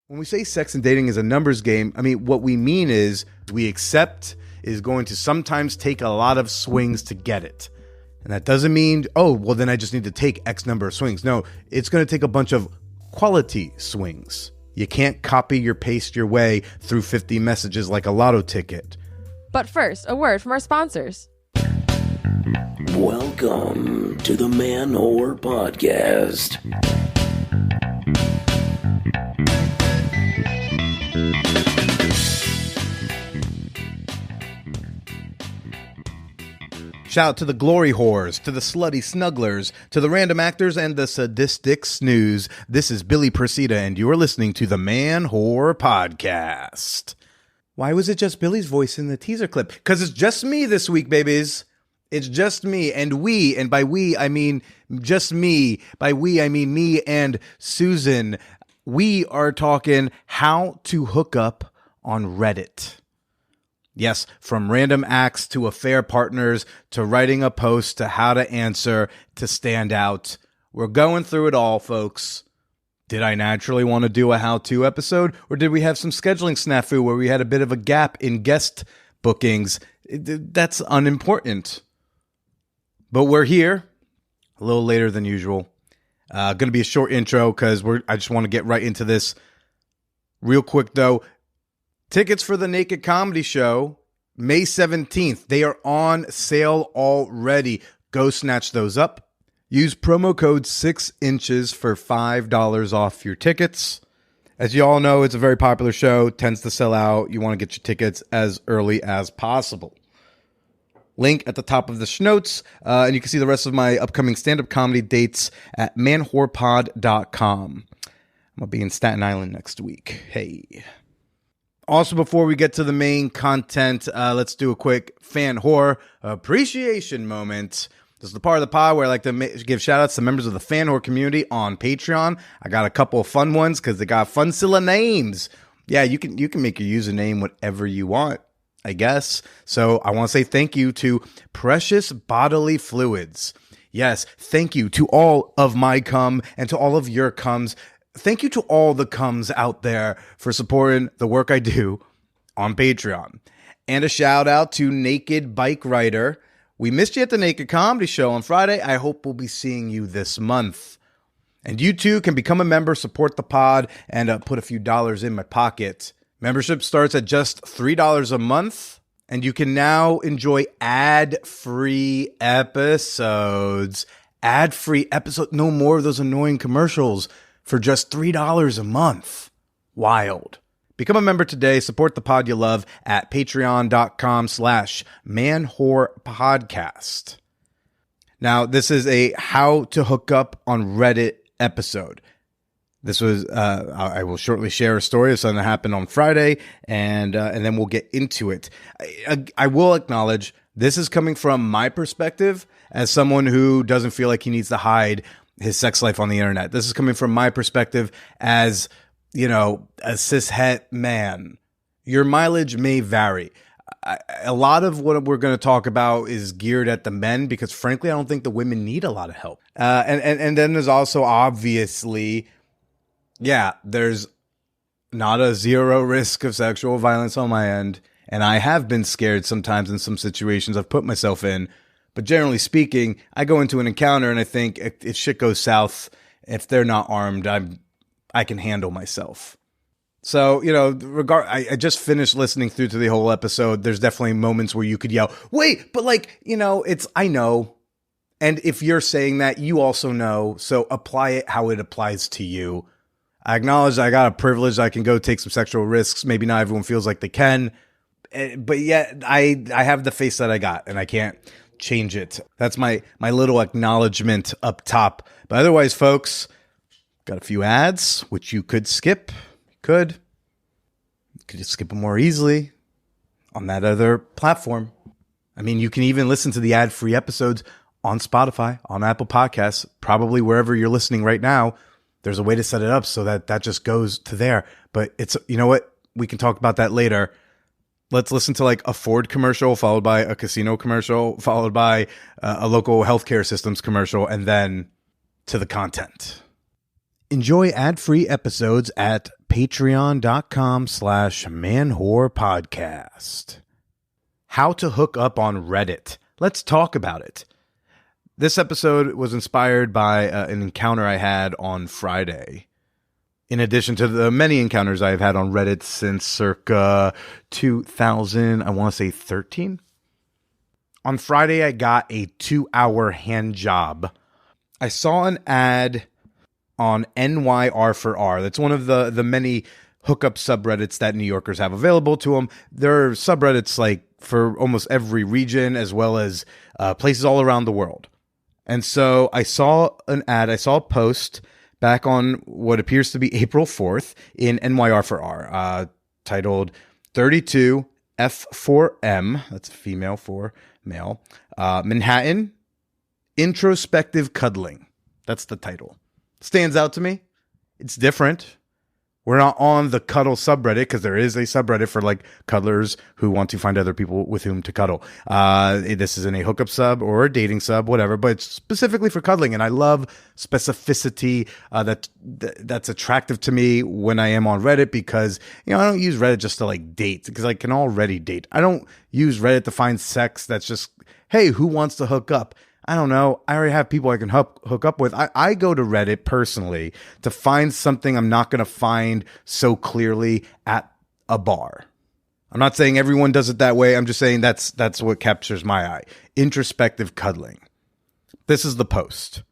When we say sex and dating is a numbers game, I mean, what we mean is we accept is going to sometimes take a lot of swings to get it. And that doesn't mean, oh, well, then I just need to take X number of swings. No, it's going to take a bunch of quality swings. You can't copy or paste your way through 50 messages like a lotto ticket. But first, a word from our sponsors. Welcome to the Man-Whore Podcast. Shout out to the glory whores, to the slutty snugglers, to the random actors, and the sadistic snooze. This is Billy Persida, and you're listening to the Man-Whore Podcast. Why was it just Billy's voice in the teaser clip? Because it's just me this week, babies. It's just me, and we, and by we, I mean just me. By we, I mean me and Susan. We are talking how to hook up on Reddit. Yes, from random acts to affair partners, to writing a post, to how to answer, to stand out. We're going through it all, folks. Did I naturally want to do a how-to episode, or did we have some scheduling snafu where we had a bit of a gap in guest bookings? That's unimportant. But we're here, a little later than usual. Going to be a short intro because I just want to get right into this. Real quick, though. Tickets for the Naked Comedy Show, May 17th. They are on sale already. Go snatch those up. Use promo code 6inches for $5 off your tickets. As you all know, it's a very popular show. Tends to sell out. You want to get your tickets as early as possible. Link at the top of the notes. And you can see the rest of my upcoming stand-up comedy dates at manwhorepod.com. I'm going to be in Staten Island next week. Hey. Also, before we get to the main content, let's do a quick fan whore appreciation moment. This is the part of the pod where I like to give shout-outs to members of the fan whore community on Patreon. I got a couple of fun ones because they got fun-zilla names. Yeah, you can make your username whatever you want, I guess. So I want to say thank you to Precious Bodily Fluids. Yes, thank you to all of my cum and to all of your cums. Thank you to all the cums out there for supporting the work I do on Patreon. And a shout out to Naked Bike Rider. We missed you at the Naked Comedy Show on Friday. I hope we'll be seeing you this month. And you too can become a member, support the pod, and put a few dollars in my pocket. Membership starts at just $3 a month. And you can now enjoy ad-free episodes. Ad-free episodes. No more of those annoying commercials. For just $3 a month. Wild. Become a member today. Support the pod you love at patreon.com/manwhorepodcast. Now, this is a how to hook up on Reddit episode. This was, I will shortly share a story of something that happened on Friday, and then we'll get into it. I will acknowledge this is coming from my perspective as someone who doesn't feel like he needs to hide his sex life on the internet. This is coming from my perspective as, you know, a cishet man. Your mileage may vary. A lot of what we're going to talk about is geared at the men because, frankly, I don't think the women need a lot of help. And then there's also obviously, there's not a zero risk of sexual violence on my end. And I have been scared sometimes in some situations I've put myself in. But generally speaking, I go into an encounter and I think if shit goes south, if they're not armed, I can handle myself. So, you know, I just finished listening through to the whole episode. There's definitely moments where you could yell, wait, but like, you know, I know. And if you're saying that, you also know. So apply it how it applies to you. I acknowledge I got a privilege. I can go take some sexual risks. Maybe not everyone feels like they can. But yet I have the face that I got and I can't change it. That's my little acknowledgement up top. But otherwise, folks, got a few ads, which you could skip. You could just skip them more easily on that other platform. I mean, you can even listen to the ad-free episodes on Spotify, on Apple Podcasts, probably wherever you're listening right now. There's a way to set it up so that just goes to there. But it's, you know what? We can talk about that later. Let's listen to like a Ford commercial followed by a casino commercial followed by a local healthcare systems commercial and then to the content. Enjoy ad-free episodes at patreon.com/manwhorepodcast. How to hook up on Reddit. Let's talk about it. This episode was inspired by an encounter I had on Friday. In addition to the many encounters I've had on Reddit since circa 2013. On Friday, I got a 2-hour hand job. I saw an ad on NYR4R. That's one of the many hookup subreddits that New Yorkers have available to them. There are subreddits like for almost every region as well as places all around the world. And so I saw an ad, I saw a post back on what appears to be April 4th in NYR4R titled 32F4M, that's female for male, Manhattan, Introspective Cuddling. That's the title. Stands out to me. It's different. We're not on the cuddle subreddit because there is a subreddit for like cuddlers who want to find other people with whom to cuddle. This isn't a hookup sub or a dating sub, whatever, but it's specifically for cuddling. And I love specificity that's attractive to me when I am on Reddit because, I don't use Reddit just to like date because I can already date. I don't use Reddit to find sex that's just, hey, who wants to hook up? I don't know. I already have people I can hook up with. I go to Reddit personally to find something I'm not going to find so clearly at a bar. I'm not saying everyone does it that way. I'm just saying that's what captures my eye. Introspective cuddling. This is the post.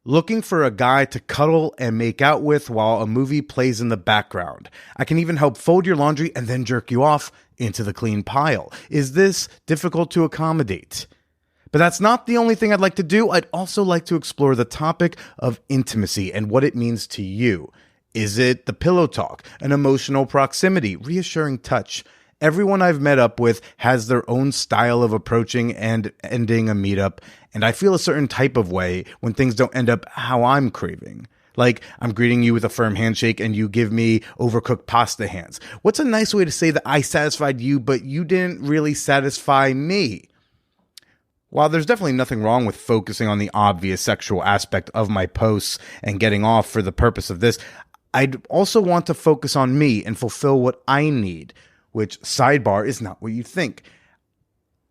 Looking for a guy to cuddle and make out with while a movie plays in the background. I can even help fold your laundry and then jerk you off into the clean pile. Is this difficult to accommodate? But that's not the only thing I'd like to do. I'd also like to explore the topic of intimacy and what it means to you. Is it the pillow talk, an emotional proximity, reassuring touch? Everyone I've met up with has their own style of approaching and ending a meetup, and I feel a certain type of way when things don't end up how I'm craving. Like, I'm greeting you with a firm handshake and you give me overcooked pasta hands. What's a nice way to say that I satisfied you, but you didn't really satisfy me? While there's definitely nothing wrong with focusing on the obvious sexual aspect of my posts and getting off for the purpose of this, I'd also want to focus on me and fulfill what I need, which, sidebar, is not what you think.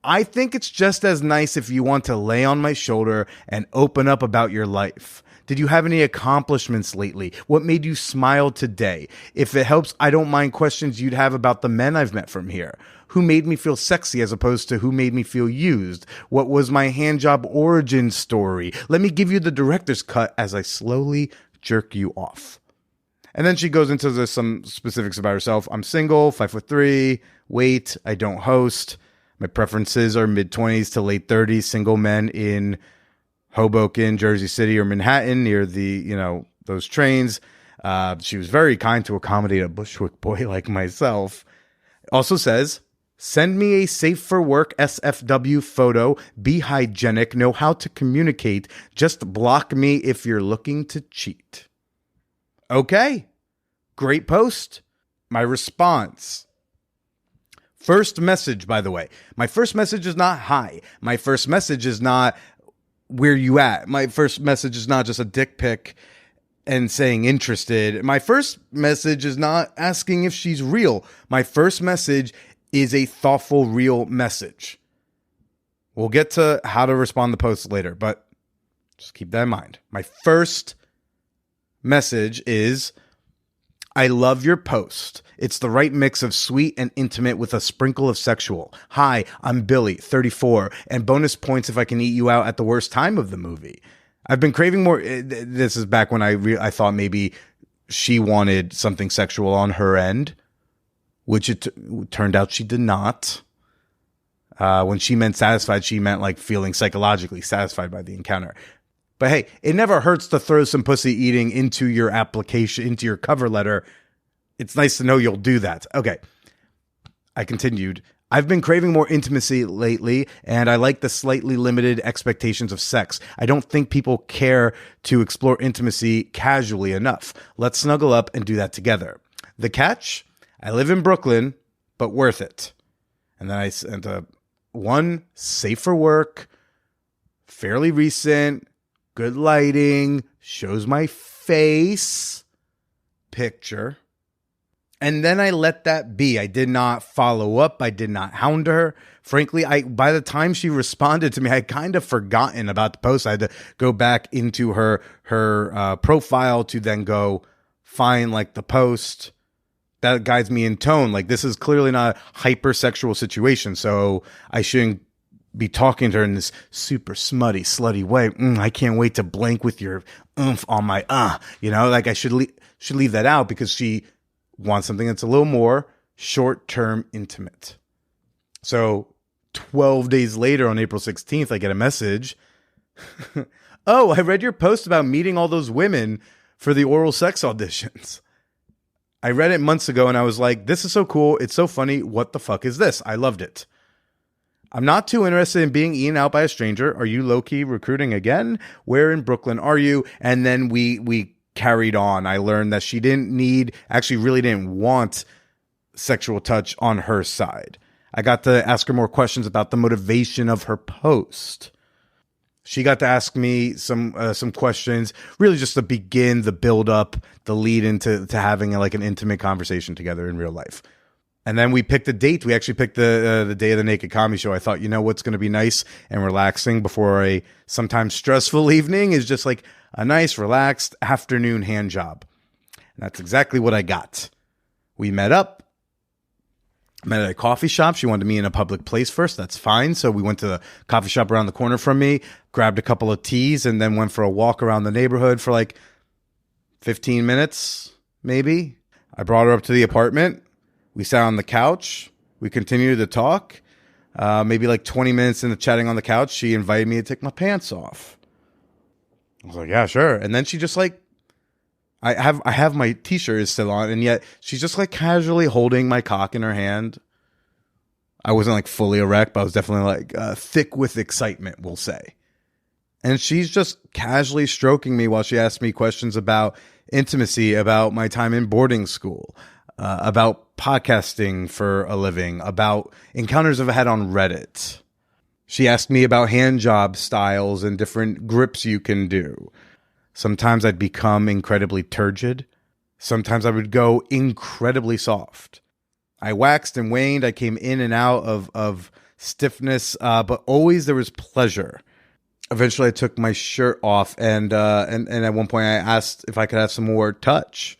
I think it's just as nice if you want to lay on my shoulder and open up about your life. Did you have any accomplishments lately? What made you smile today? If it helps, I don't mind questions you'd have about the men I've met from here. Who made me feel sexy as opposed to who made me feel used? What was my handjob origin story? Let me give you the director's cut as I slowly jerk you off. And then she goes into some specifics about herself. I'm single, 5'3", weight, I don't host. My preferences are mid-20s to late 30s, single men in Hoboken, Jersey City, or Manhattan near the, those trains. She was very kind to accommodate a Bushwick boy like myself. Also says, send me a safe for work SFW photo. Be hygienic. Know how to communicate. Just block me if you're looking to cheat. Okay. Great post. My response. First message, by the way. My first message is not hi. My first message is not where you at. My first message is not just a dick pic and saying interested. My first message is not asking if she's real. My first message is a thoughtful, real message. We'll get to how to respond to posts later, but just keep that in mind. My first message is, I love your post. It's the right mix of sweet and intimate with a sprinkle of sexual. Hi, I'm Billy, 34, and bonus points if I can eat you out at the worst time of the movie. I've been craving more. This is back when I thought maybe she wanted something sexual on her end, which it turned out she did not. When she meant satisfied, she meant like feeling psychologically satisfied by the encounter. But hey, it never hurts to throw some pussy eating into your application, into your cover letter. It's nice to know you'll do that. Okay. I continued. I've been craving more intimacy lately, and I like the slightly limited expectations of sex. I don't think people care to explore intimacy casually enough. Let's snuggle up and do that together. The catch? I live in Brooklyn, but worth it. And then I sent one safe for work, fairly recent, good lighting, shows my face, picture. And then I let that be. I did not follow up. I did not hound her. Frankly, by the time she responded to me, I had kind of forgotten about the post. I had to go back into her profile to then go find like the post that guides me in tone. Like, this is clearly not a hypersexual situation, so I shouldn't be talking to her in this super smutty, slutty way. I can't wait to blank with your oomph on my like I should leave that out because she wants something that's a little more short-term intimate. So 12 days later on April 16th, I get a message. Oh, I read your post about meeting all those women for the oral sex auditions. I read it months ago and I was like, this is so cool. It's so funny. What the fuck is this? I loved it. I'm not too interested in being eaten out by a stranger. Are you low-key recruiting again? Where in Brooklyn are you? And then we carried on. I learned that she really didn't want sexual touch on her side. I got to ask her more questions about the motivation of her post. She got to ask me some questions, really just to begin the build up, the lead into having like an intimate conversation together in real life. And then we picked a date. We actually picked the day of the Naked Comedy Show. I thought, what's going to be nice and relaxing before a sometimes stressful evening is just like a nice, relaxed afternoon hand job. And that's exactly what I got. We met up. Met at a coffee shop. She wanted to meet in a public place first. That's fine. So we went to the coffee shop around the corner from me, grabbed a couple of teas, and then went for a walk around the neighborhood for like 15 minutes, maybe. I brought her up to the apartment. We sat on the couch. We continued to talk. Maybe like 20 minutes into chatting on the couch, she invited me to take my pants off. I was like, yeah, sure. And then she just like, I have my t-shirt is still on, and yet she's just like casually holding my cock in her hand. I wasn't like fully erect, but I was definitely like thick with excitement, we'll say. And she's just casually stroking me while she asked me questions about intimacy, about my time in boarding school, about podcasting for a living, about encounters I've had on Reddit. She asked me about hand job styles and different grips you can do. Sometimes I'd become incredibly turgid. Sometimes I would go incredibly soft. I waxed and waned. I came in and out of stiffness, but always there was pleasure. Eventually, I took my shirt off, and at one point, I asked if I could have some more touch.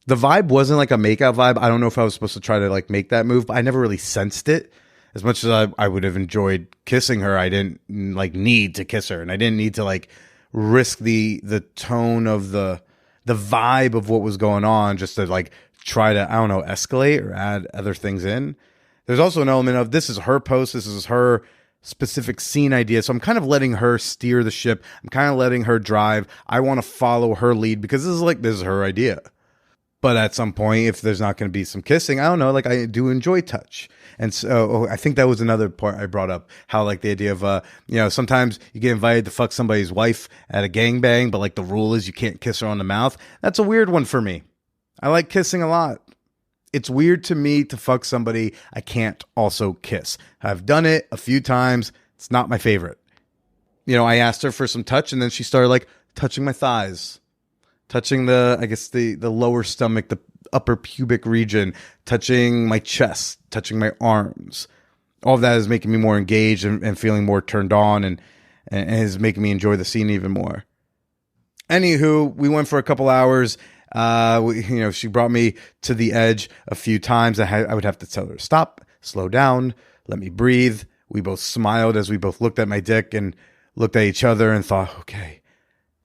The vibe wasn't like a makeout vibe. I don't know if I was supposed to try to like make that move, but I never really sensed it. As much as I would have enjoyed kissing her, I didn't like need to kiss her, and I didn't need to like risk the tone of the vibe of what was going on just to like try to, I don't know, escalate or add other things in. There's also an element of this is her post, this is her specific scene idea, so I'm kind of letting her steer the ship. I'm kind of letting her drive. I want to follow her lead because this is her idea. But at some point, if there's not going to be some kissing, I don't know, like I do enjoy touch. And so I think that was another part I brought up, how like the idea of, sometimes you get invited to fuck somebody's wife at a gangbang, but like the rule is you can't kiss her on the mouth. That's a weird one for me. I like kissing a lot. It's weird to me to fuck somebody I can't also kiss. I've done it a few times. It's not my favorite. I asked her for some touch, and then she started like touching my thighs, touching the lower stomach, the upper pubic region, touching my chest, touching my arms. All of that is making me more engaged and feeling more turned on and is making me enjoy the scene even more. Anywho, we went for a couple hours. She brought me to the edge a few times. I would have to tell her to stop, slow down, let me breathe. We both smiled as we both looked at my dick and looked at each other and thought, okay,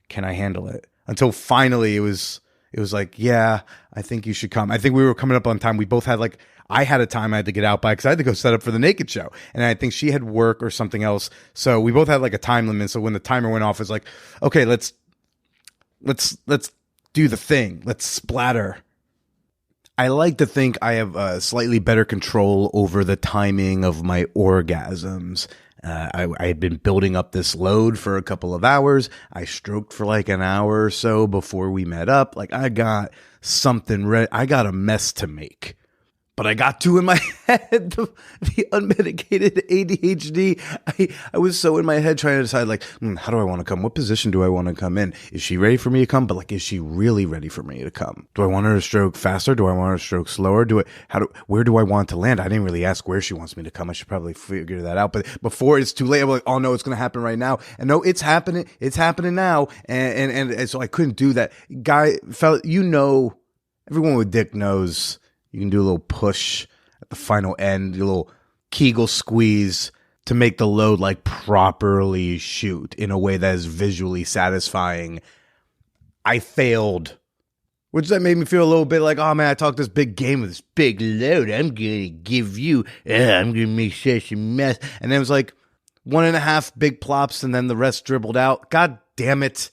can I handle it? Until finally it was like, yeah, I think you should come. I think we were coming up on time. We both had I had a time I had to get out by because I had to go set up for the Naked Show. And I think she had work or something else. So we both had like a time limit. So when the timer went off, it's like, okay, let's do the thing. Let's splatter. I like to think I have slightly better control over the timing of my orgasms. I had been building up this load for a couple of hours. I stroked for like an hour or so before we met up. Like I got something ready. I got a mess to make. But I got two in my head, the unmedicated ADHD. I was so in my head trying to decide, like, how do I want to come? What position do I want to come in? Is she ready for me to come? But, like, is she really ready for me to come? Do I want her to stroke faster? Do I want her to stroke slower? Where do I want to land? I didn't really ask where she wants me to come. I should probably figure that out. But before it's too late, I'm like, oh, no, it's going to happen right now. And no, it's happening. It's happening now. And so I couldn't do that. Everyone with dick knows. You can do a little push at the final end, a little Kegel squeeze to make the load like properly shoot in a way that is visually satisfying. I failed, which that made me feel a little bit like, oh man, I talked this big game with this big load. I'm going to give you, I'm going to make such a mess. And then it was like 1.5 big plops and then the rest dribbled out. God damn it.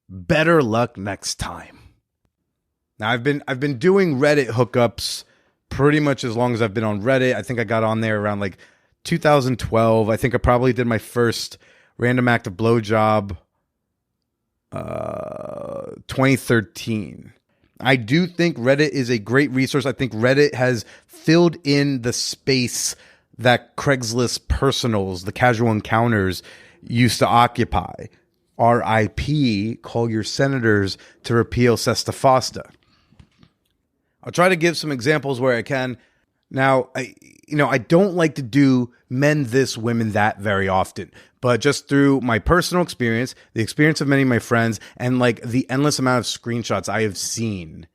Better luck next time. Now, I've been doing Reddit hookups pretty much as long as I've been on Reddit. I think I got on there around like 2012. I think I probably did my first random act of blowjob 2013. I do think Reddit is a great resource. I think Reddit has filled in the space that Craigslist personals, the casual encounters, used to occupy. RIP, call your senators to repeal Sesta Fosta. I'll try to give some examples where I can. Now, I don't like to do men this, women that very often, but just through my personal experience, the experience of many of my friends, and like the endless amount of screenshots I have seen,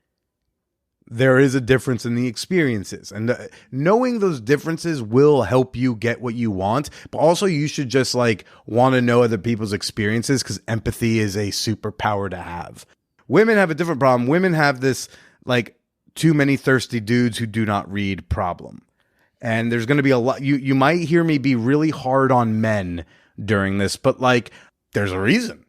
there is a difference in the experiences. And knowing those differences will help you get what you want, but also you should just like want to know other people's experiences because empathy is a superpower to have. Women have a different problem. Women have this like too many thirsty dudes who do not read problem. And there's going to be a lot. You might hear me be really hard on men during this, but like there's a reason.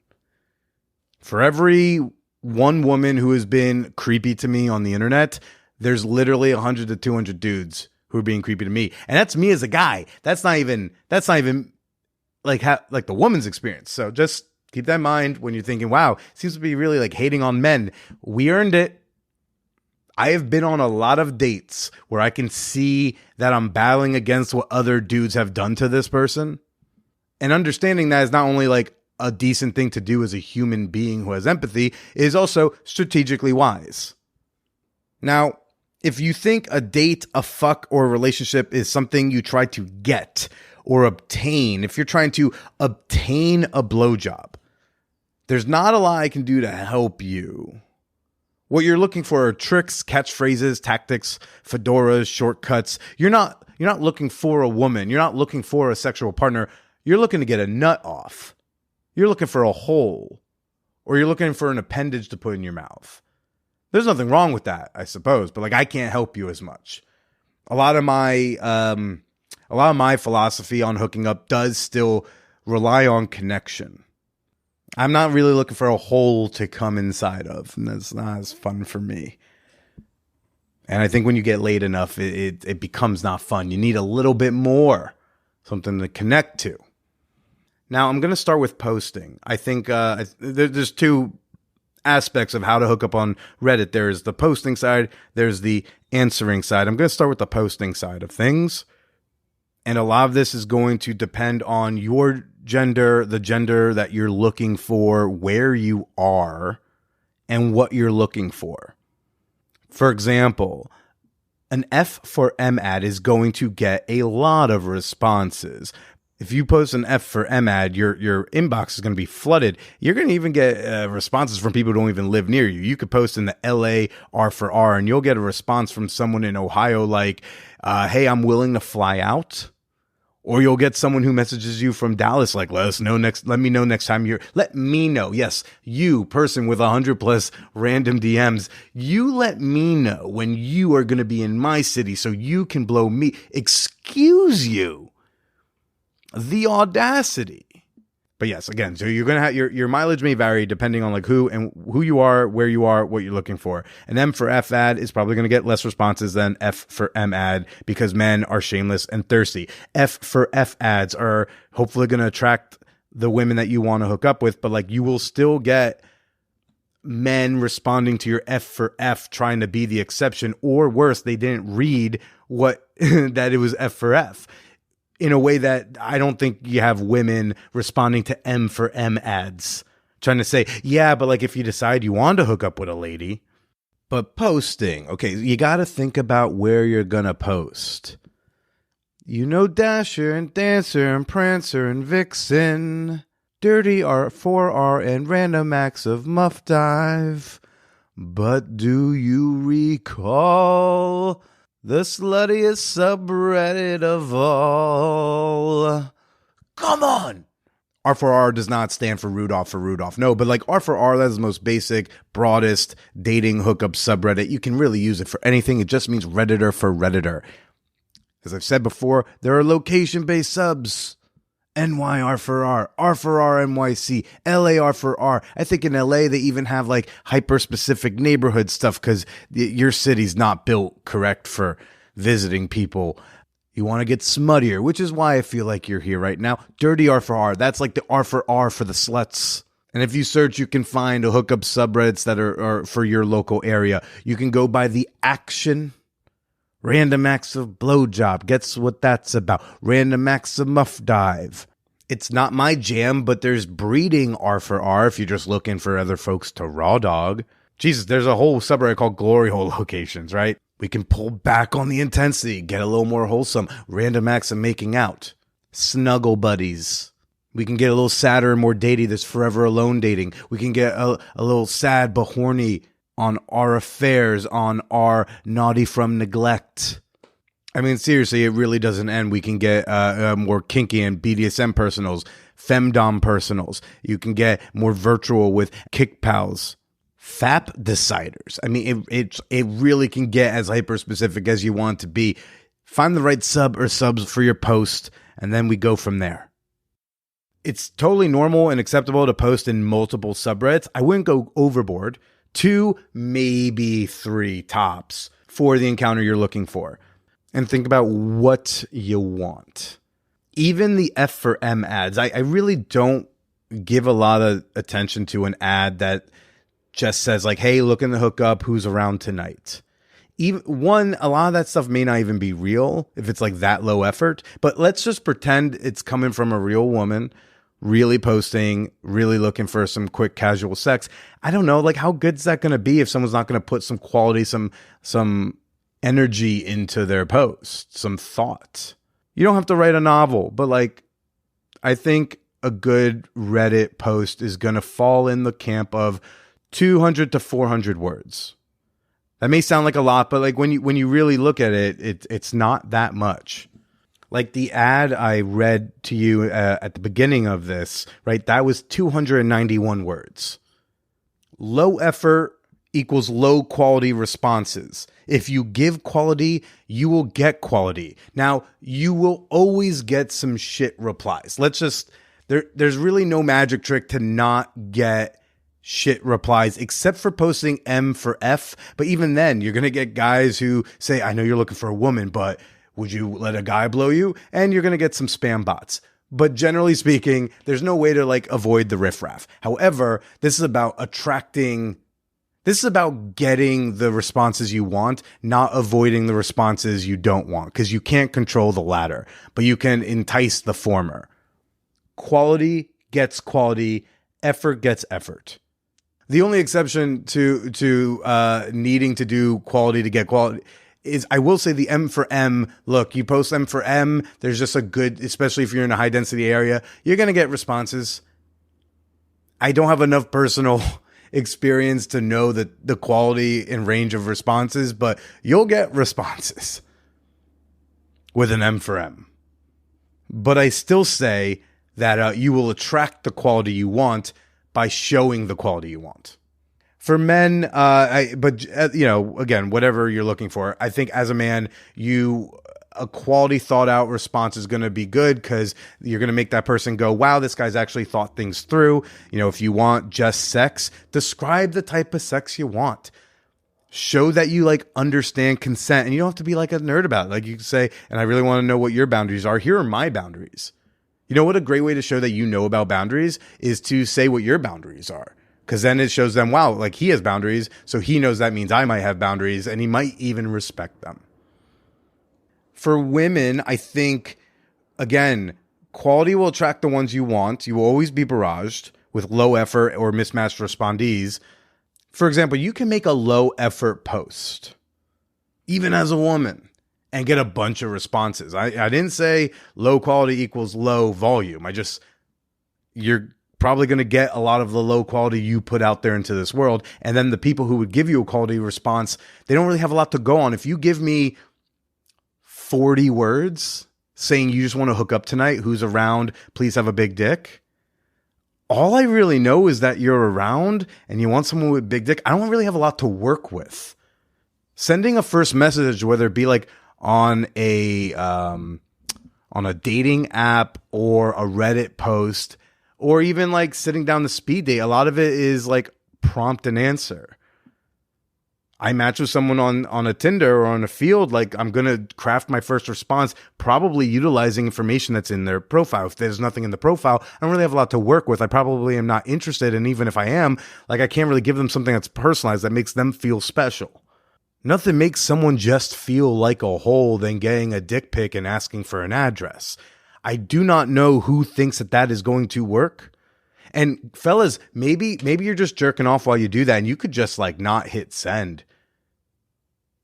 For every one woman who has been creepy to me on the internet, there's literally 100 to 200 dudes who are being creepy to me. And that's me as a guy. That's not even like the woman's experience. So just keep that in mind when you're thinking, wow, seems to be really like hating on men. We earned it. I have been on a lot of dates where I can see that I'm battling against what other dudes have done to this person. And understanding that is not only like a decent thing to do as a human being who has empathy, is also strategically wise. Now, if you think a date, a fuck, or a relationship is something you try to get or obtain, if you're trying to obtain a blowjob, there's not a lot I can do to help you. What you're looking for are tricks, catchphrases, tactics, fedoras, shortcuts. You're not looking for a woman. You're not looking for a sexual partner. You're looking to get a nut off. You're looking for a hole, or you're looking for an appendage to put in your mouth. There's nothing wrong with that, I suppose, but like I can't help you as much. A lot of my philosophy on hooking up does still rely on connection. I'm not really looking for a hole to come inside of, and that's not as fun for me. And I think when you get laid enough, it becomes not fun. You need a little bit more, something to connect to. Now, I'm going to start with posting. I think there's two aspects of how to hook up on Reddit. There's the posting side. There's the answering side. I'm going to start with the posting side of things. And a lot of this is going to depend on your gender, the gender that you're looking for, where you are, and what you're looking for. For example, an F for M ad is going to get a lot of responses. If you post an F for M ad, your inbox is going to be flooded. You're going to even get responses from people who don't even live near you. You could post in the LA R for R, and you'll get a response from someone in Ohio like, hey, I'm willing to fly out. Or you'll get someone who messages you from Dallas like, let me know next time let me know. Yes, you, person with 100+ random DMs, you let me know when you are going to be in my city so you can blow me. Excuse you. The audacity. But yes, again, so you're going to have your mileage may vary depending on like who you are, where you are, what you're looking for. An M for F ad is probably going to get less responses than F for M ad because men are shameless and thirsty. F for F ads are hopefully going to attract the women that you want to hook up with, but like you will still get men responding to your F for F, trying to be the exception, or worse, they didn't read what that it was F for F. In a way that I don't think you have women responding to M for M ads, trying to say, yeah, but like if you decide you want to hook up with a lady. But posting, okay, you got to think about where you're going to post. You know Dasher and Dancer and Prancer and Vixen, Dirty R4R and Random Acts of Muff Dive. But do you recall the sluttiest subreddit of all? Come on! R4R does not stand for Rudolph. No, but like R4R, that is the most basic, broadest dating hookup subreddit. You can really use it for anything. It just means Redditor for Redditor. As I've said before, there are location-based subs. NY R4R, R4R NYC, LA R4R. I think in LA they even have like hyper-specific neighborhood stuff because your city's not built correct for visiting people. You want to get smuttier, which is why I feel like you're here right now. Dirty R4R, that's like the R4R for the sluts. And if you search, you can find hookup subreddits that are for your local area. You can go by the action. Random Acts of Blowjob. Guess what that's about? Random Acts of Muff Dive. It's not my jam, but there's breeding R4R if you're just looking for other folks to raw dog. Jesus, there's a whole subreddit called Glory Hole Locations, right? We can pull back on the intensity, get a little more wholesome. Random Acts of Making Out. Snuggle Buddies. We can get a little sadder and more datey. There's Forever Alone Dating. We can get a little sad but horny on our affairs, on our naughty from neglect. I mean, seriously, it really doesn't end. We can get more kinky and BDSM personals, femdom personals. You can get more virtual with kick pals, FAP deciders. I mean, it really can get as hyper specific as you want to be. Find the right sub or subs for your post, and then we go from there. It's totally normal and acceptable to post in multiple subreddits. I wouldn't go overboard. 2, maybe 3 tops for the encounter you're looking for. And think about what you want. Even the F for M ads, I really don't give a lot of attention to an ad that just says like, hey, looking to hook up, who's around tonight? Even a lot of that stuff may not even be real if it's like that low effort. But let's just pretend it's coming from a real woman, really posting, really looking for some quick casual sex. I don't know, like how good's that going to be if someone's not going to put some quality, some energy into their post, some thought. You don't have to write a novel, but like I think a good Reddit post is going to fall in the camp of 200 to 400 words. That may sound like a lot, but like when you really look at it, it's not that much. Like the ad I read to you at the beginning of this, right? That was 291 words. Low effort equals low quality responses. If you give quality, you will get quality. Now, you will always get some shit replies. There's really no magic trick to not get shit replies except for posting M for F. But even then, you're going to get guys who say, I know you're looking for a woman, but would you let a guy blow you? And you're going to get some spam bots. But generally speaking, there's no way to like avoid the riffraff. However, this is about getting the responses you want, not avoiding the responses you don't want, because you can't control the latter, but you can entice the former. Quality gets quality, effort gets effort. The only exception to needing to do quality to get quality is, I will say, the M for M. Look, you post M for M, there's just a good, especially if you're in a high density area, you're going to get responses. I don't have enough personal experience to know that the quality and range of responses, but you'll get responses with an M for M. But I still say that you will attract the quality you want by showing the quality you want. For men, again, whatever you're looking for, I think as a man, a quality thought out response is going to be good because you're going to make that person go, wow, this guy's actually thought things through. If you want just sex, describe the type of sex you want. Show that you like understand consent, and you don't have to be like a nerd about it. Like you can say, and I really want to know what your boundaries are. Here are my boundaries. You know what a great way to show that you know about boundaries is to say what your boundaries are. Because then it shows them, wow, like he has boundaries. So he knows that means I might have boundaries, and he might even respect them. For women, I think, again, quality will attract the ones you want. You will always be barraged with low effort or mismatched respondees. For example, you can make a low effort post, even as a woman, and get a bunch of responses. I didn't say low quality equals low volume. You're probably going to get a lot of the low quality you put out there into this world. And then the people who would give you a quality response, they don't really have a lot to go on. If you give me 40 words saying you just want to hook up tonight, who's around, please have a big dick, all I really know is that you're around and you want someone with big dick. I don't really have a lot to work with. Sending a first message, whether it be like on a dating app or a Reddit post, or even like sitting down the speed date, a lot of it is like prompt and answer. I match with someone on a Tinder or on a field, like I'm going to craft my first response, probably utilizing information that's in their profile. If there's nothing in the profile, I don't really have a lot to work with. I probably am not interested. And even if I am, like I can't really give them something that's personalized that makes them feel special. Nothing makes someone just feel like a hole than getting a dick pic and asking for an address. I do not know who thinks that is going to work. And fellas, maybe you're just jerking off while you do that and you could just like not hit send.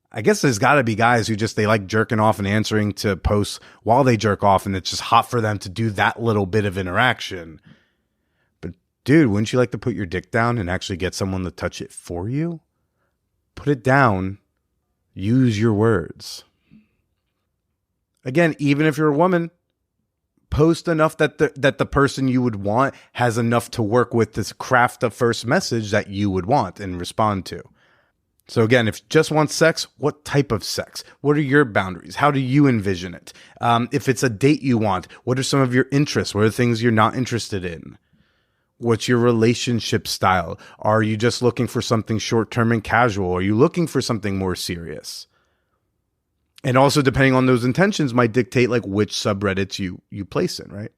I guess there's got to be guys who they like jerking off and answering to posts while they jerk off, and it's just hot for them to do that little bit of interaction. But dude, wouldn't you like to put your dick down and actually get someone to touch it for you? Put it down. Use your words. Again, even if you're a woman, post enough that the person you would want has enough to work with to craft a first message that you would want and respond to. So again, if you just want sex, what type of sex? What are your boundaries? How do you envision it? If it's a date you want, what are some of your interests? What are things you're not interested in? What's your relationship style? Are you just looking for something short-term and casual? Are you looking for something more serious? And also, depending on those intentions, might dictate like which subreddits you place in, right?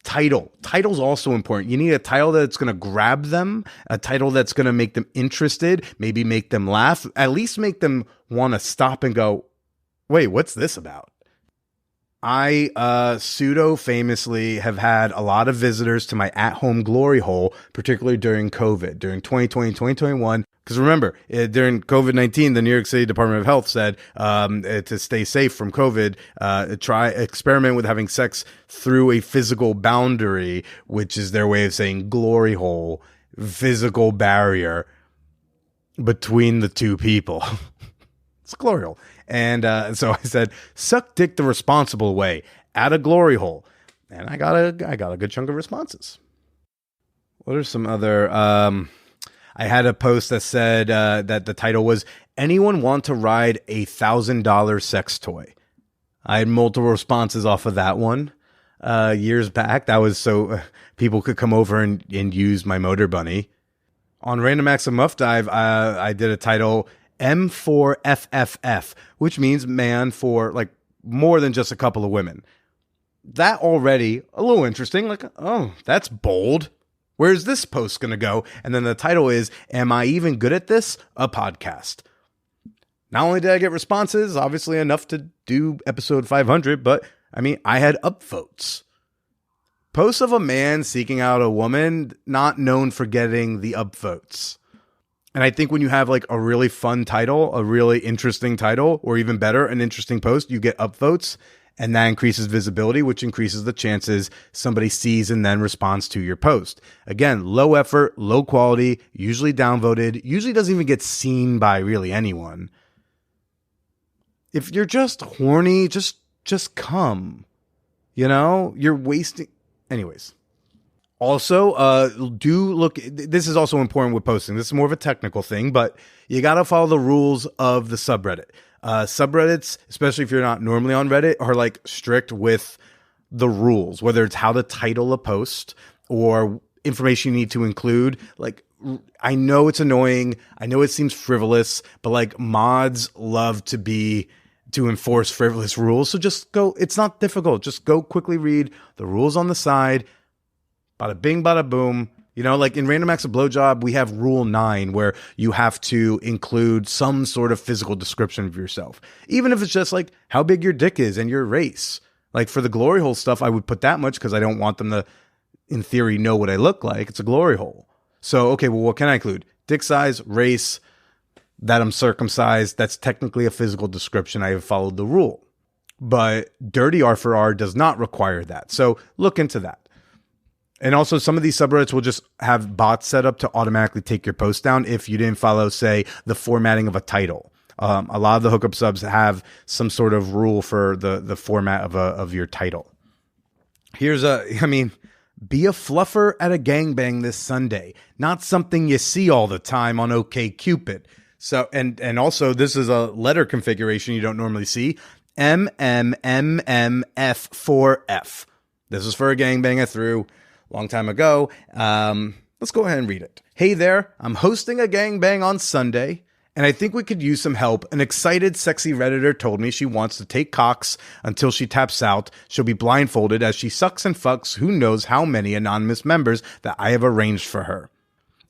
Title. Title's also important. You need a title that's going to grab them, a title that's going to make them interested, maybe make them laugh, at least make them want to stop and go, wait, what's this about? I pseudo-famously have had a lot of visitors to my at-home glory hole, particularly during COVID, during 2020, 2021. Because remember, during COVID-19, the New York City Department of Health said to stay safe from COVID, experiment with having sex through a physical boundary, which is their way of saying glory hole, physical barrier between the two people. It's glory hole. And so I said, suck dick the responsible way at a glory hole. And I got a good chunk of responses. What are some other... I had a post that said that the title was, anyone want to ride $1,000 sex toy? I had multiple responses off of that one years back. That was so people could come over and use my motor bunny. On Random Acts of Muff Dive, I did a title, M4FFF, which means man for like more than just a couple of women. That already a little interesting. Like, oh, that's bold. Where's this post going to go? And then the title is, am I even good at this? A podcast. Not only did I get responses, obviously enough to do episode 500, but I mean, I had upvotes. Posts of a man seeking out a woman, not known for getting the upvotes. And I think when you have like a really fun title, a really interesting title, or even better, an interesting post, you get upvotes. And that increases visibility, which increases the chances somebody sees and then responds to your post. Again, low effort, low quality, usually downvoted, usually doesn't even get seen by really anyone. If you're just horny, just come. You know, you're wasting. Anyways. Also, do look, this is also important with posting. This is more of a technical thing, but you got to follow the rules of the subreddit. Subreddits, especially if you're not normally on Reddit, are like strict with the rules, whether it's how to title a post or information you need to include. Like, I know it's annoying. I know it seems frivolous, but like mods love to enforce frivolous rules. So just go, it's not difficult. Just go quickly read the rules on the side. Bada bing, bada boom. You know, like in Random Acts of Blowjob, we have Rule 9 where you have to include some sort of physical description of yourself. Even if it's just like how big your dick is and your race. Like for the glory hole stuff, I would put that much because I don't want them to, in theory, know what I look like. It's a glory hole. So, okay, well, what can I include? Dick size, race, that I'm circumcised. That's technically a physical description. I have followed the rule. But Dirty R for R does not require that. So look into that. And also, some of these subreddits will just have bots set up to automatically take your post down if you didn't follow, say, the formatting of a title. A lot of the hookup subs have some sort of rule for the format of your title. Be a fluffer at a gangbang this Sunday. Not something you see all the time on OkCupid. So, and also, this is a letter configuration you don't normally see. MMMMF4F. This is for a gangbang I threw long time ago. Let's go ahead and read it. Hey there, I'm hosting a gangbang on Sunday, and I think we could use some help. An excited, sexy Redditor told me she wants to take cocks until she taps out. She'll be blindfolded as she sucks and fucks who knows how many anonymous members that I have arranged for her.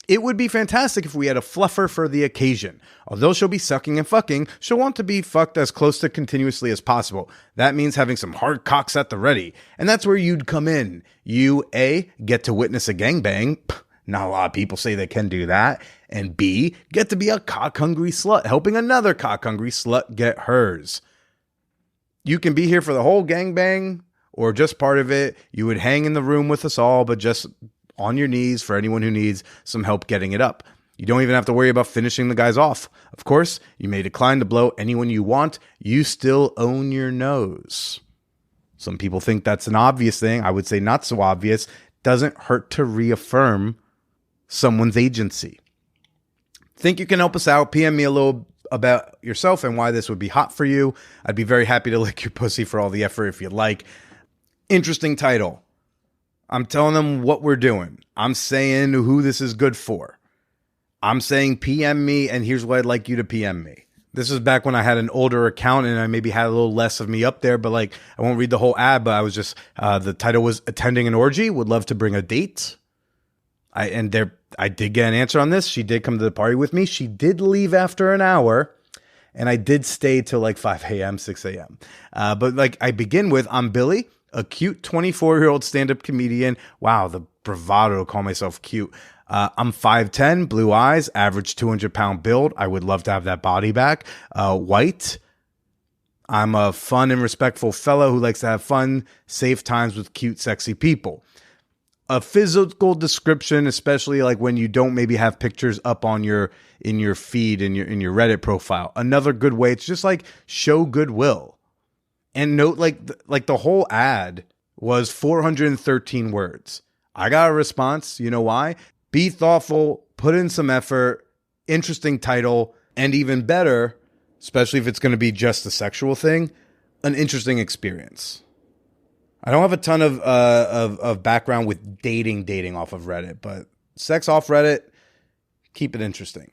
It would be fantastic if we had a fluffer for the occasion. Although she'll be sucking and fucking, she'll want to be fucked as close to continuously as possible. That means having some hard cocks at the ready. And that's where you'd come in. You, A, get to witness a gangbang. Not a lot of people say they can do that. And B, get to be a cock-hungry slut, helping another cock-hungry slut get hers. You can be here for the whole gangbang or just part of it. You would hang in the room with us all, but just on your knees for anyone who needs some help getting it up. You don't even have to worry about finishing the guys off. Of course, you may decline to blow anyone you want. You still own your nose. Some people think that's an obvious thing. I would say not so obvious. Doesn't hurt to reaffirm someone's agency. Think you can help us out? PM me a little about yourself and why this would be hot for you. I'd be very happy to lick your pussy for all the effort if you'd like. Interesting title. I'm telling them what we're doing. I'm saying who this is good for. I'm saying PM me, and here's what I'd like you to PM me. This is back when I had an older account, and I maybe had a little less of me up there, but like, I won't read the whole ad, but I was just, the title was Attending an Orgy, would love to bring a date. I did get an answer on this. She did come to the party with me. She did leave after an hour, and I did stay till like 5 a.m., 6 a.m. But like, I begin with, I'm Billy, a cute 24-year-old stand-up comedian. Wow, the bravado to call myself cute. I'm 5'10", blue eyes, average 200-pound build. I would love to have that body back. White. I'm a fun and respectful fellow who likes to have fun, safe times with cute, sexy people. A physical description, especially like when you don't maybe have pictures up on in your feed, in your Reddit profile. Another good way, it's just like show goodwill. And note, like the whole ad was 413 words. I got a response. You know why? Be thoughtful, put in some effort, interesting title, and even better, especially if it's going to be just a sexual thing, an interesting experience. I don't have a ton of background with dating off of Reddit, but sex off Reddit, keep it interesting.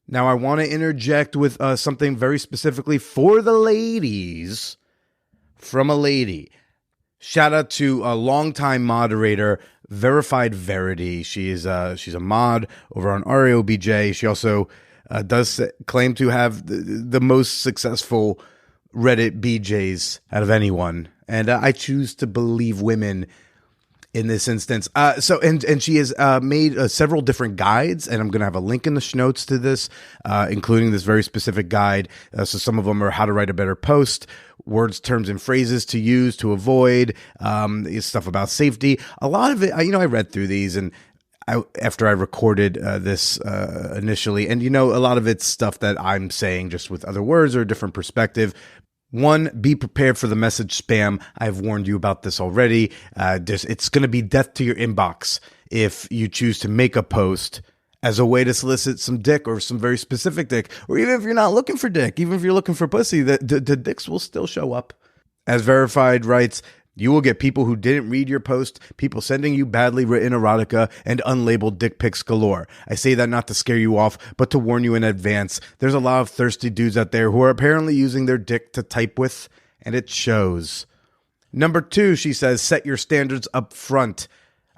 Now, I want to interject with something very specifically for the ladies from a lady. Shout out to a longtime moderator, Verified Verity. She's a mod over on RAOBJ. She also does claim to have the most successful Reddit BJs out of anyone. And I choose to believe women in this instance. And she has made several different guides, and I'm going to have a link in the notes to this, including this very specific guide. So some of them are how to write a better post, words, terms, and phrases to use, to avoid, stuff about safety. A lot of it, I read through these and after I recorded this initially, and a lot of it's stuff that I'm saying just with other words or a different perspective. One, be prepared for the message spam. I've warned you about this already. It's going to be death to your inbox if you choose to make a post as a way to solicit some dick or some very specific dick. Or even if you're not looking for dick, even if you're looking for pussy, the dicks will still show up. As Verified writes, you will get people who didn't read your post, people sending you badly written erotica, and unlabeled dick pics galore. I say that not to scare you off, but to warn you in advance. There's a lot of thirsty dudes out there who are apparently using their dick to type with, and it shows. Number 2, she says, set your standards up front.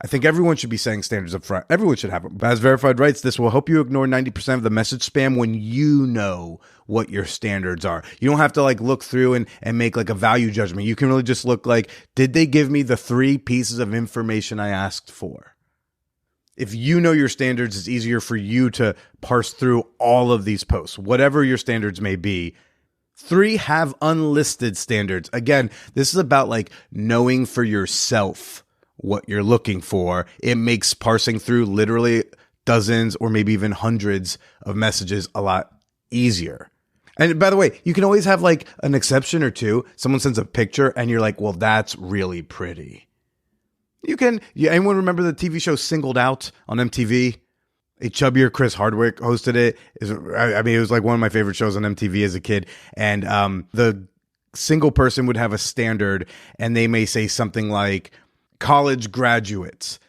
I think everyone should be setting standards up front. Everyone should have them. But as Verified writes, this will help you ignore 90% of the message spam when you know what your standards are. You don't have to like look through and make like a value judgment. You can really just look like, did they give me the 3 pieces of information I asked for? If you know your standards, it's easier for you to parse through all of these posts, whatever your standards may be. 3, have unlisted standards. Again, this is about like knowing for yourself what you're looking for. It makes parsing through literally dozens or maybe even hundreds of messages a lot easier. And by the way, you can always have like an exception or two. Someone sends a picture and you're like, well, that's really pretty. Anyone remember the TV show Singled Out on MTV? A chubbier Chris Hardwick hosted it. It was like one of my favorite shows on MTV as a kid. And the single person would have a standard and they may say something like, college graduates.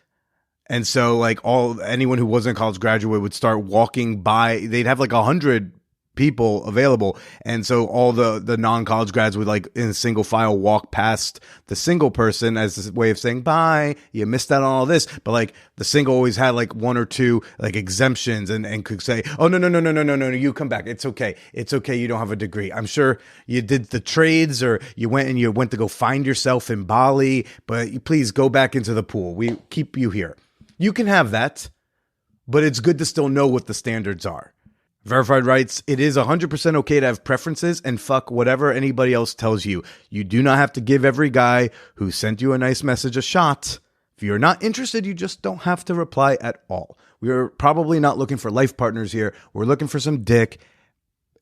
And so like anyone who wasn't a college graduate would start walking by. They'd have like 100 people available. And so all the non-college grads would like in single file walk past the single person as a way of saying, bye, you missed out on all this. But like the single always had like 1 or 2 like exemptions and could say, oh, no, you come back. It's okay. It's okay. You don't have a degree. I'm sure you did the trades or you went to go find yourself in Bali, but please go back into the pool. We keep you here. You can have that, but it's good to still know what the standards are. Verified writes, it is 100% okay to have preferences and fuck whatever anybody else tells you. You do not have to give every guy who sent you a nice message a shot. If you're not interested, you just don't have to reply at all. We are probably not looking for life partners here. We're looking for some dick.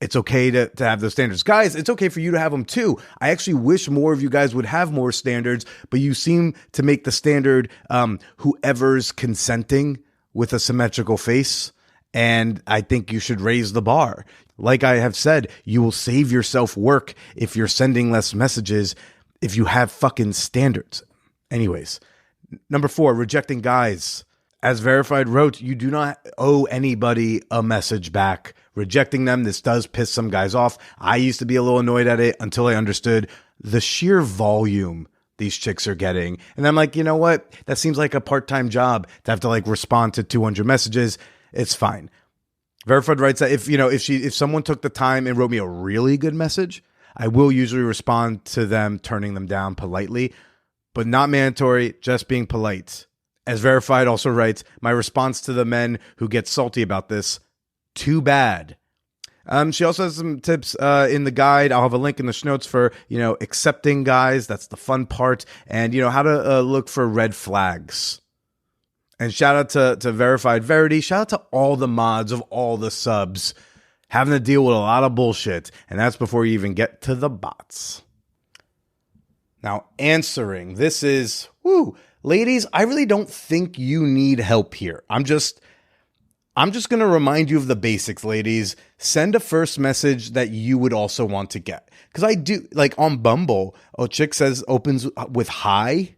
It's okay to have those standards. Guys, it's okay for you to have them too. I actually wish more of you guys would have more standards, but you seem to make the standard whoever's consenting with a symmetrical face. And I think you should raise the bar. Like I have said, you will save yourself work if you're sending less messages if you have fucking standards. Anyways, number 4, rejecting guys. As Verified wrote, you do not owe anybody a message back. Rejecting them, this does piss some guys off. I used to be a little annoyed at it until I understood the sheer volume these chicks are getting. And I'm like, you know what? That seems like a part-time job to have to like respond to 200 messages. It's fine. Verified writes that if someone took the time and wrote me a really good message, I will usually respond to them, turning them down politely, but not mandatory, just being polite. As Verified also writes, my response to the men who get salty about this, too bad. She also has some tips in the guide. I'll have a link in the show notes for, accepting guys. That's the fun part. And, how to look for red flags. And shout out to Verified Verity. Shout out to all the mods of all the subs having to deal with a lot of bullshit. And that's before you even get to the bots. Now, answering. This is, ladies, I really don't think you need help here. I'm just going to remind you of the basics, ladies. Send a first message that you would also want to get. Because I do, like on Bumble, a chick opens with hi.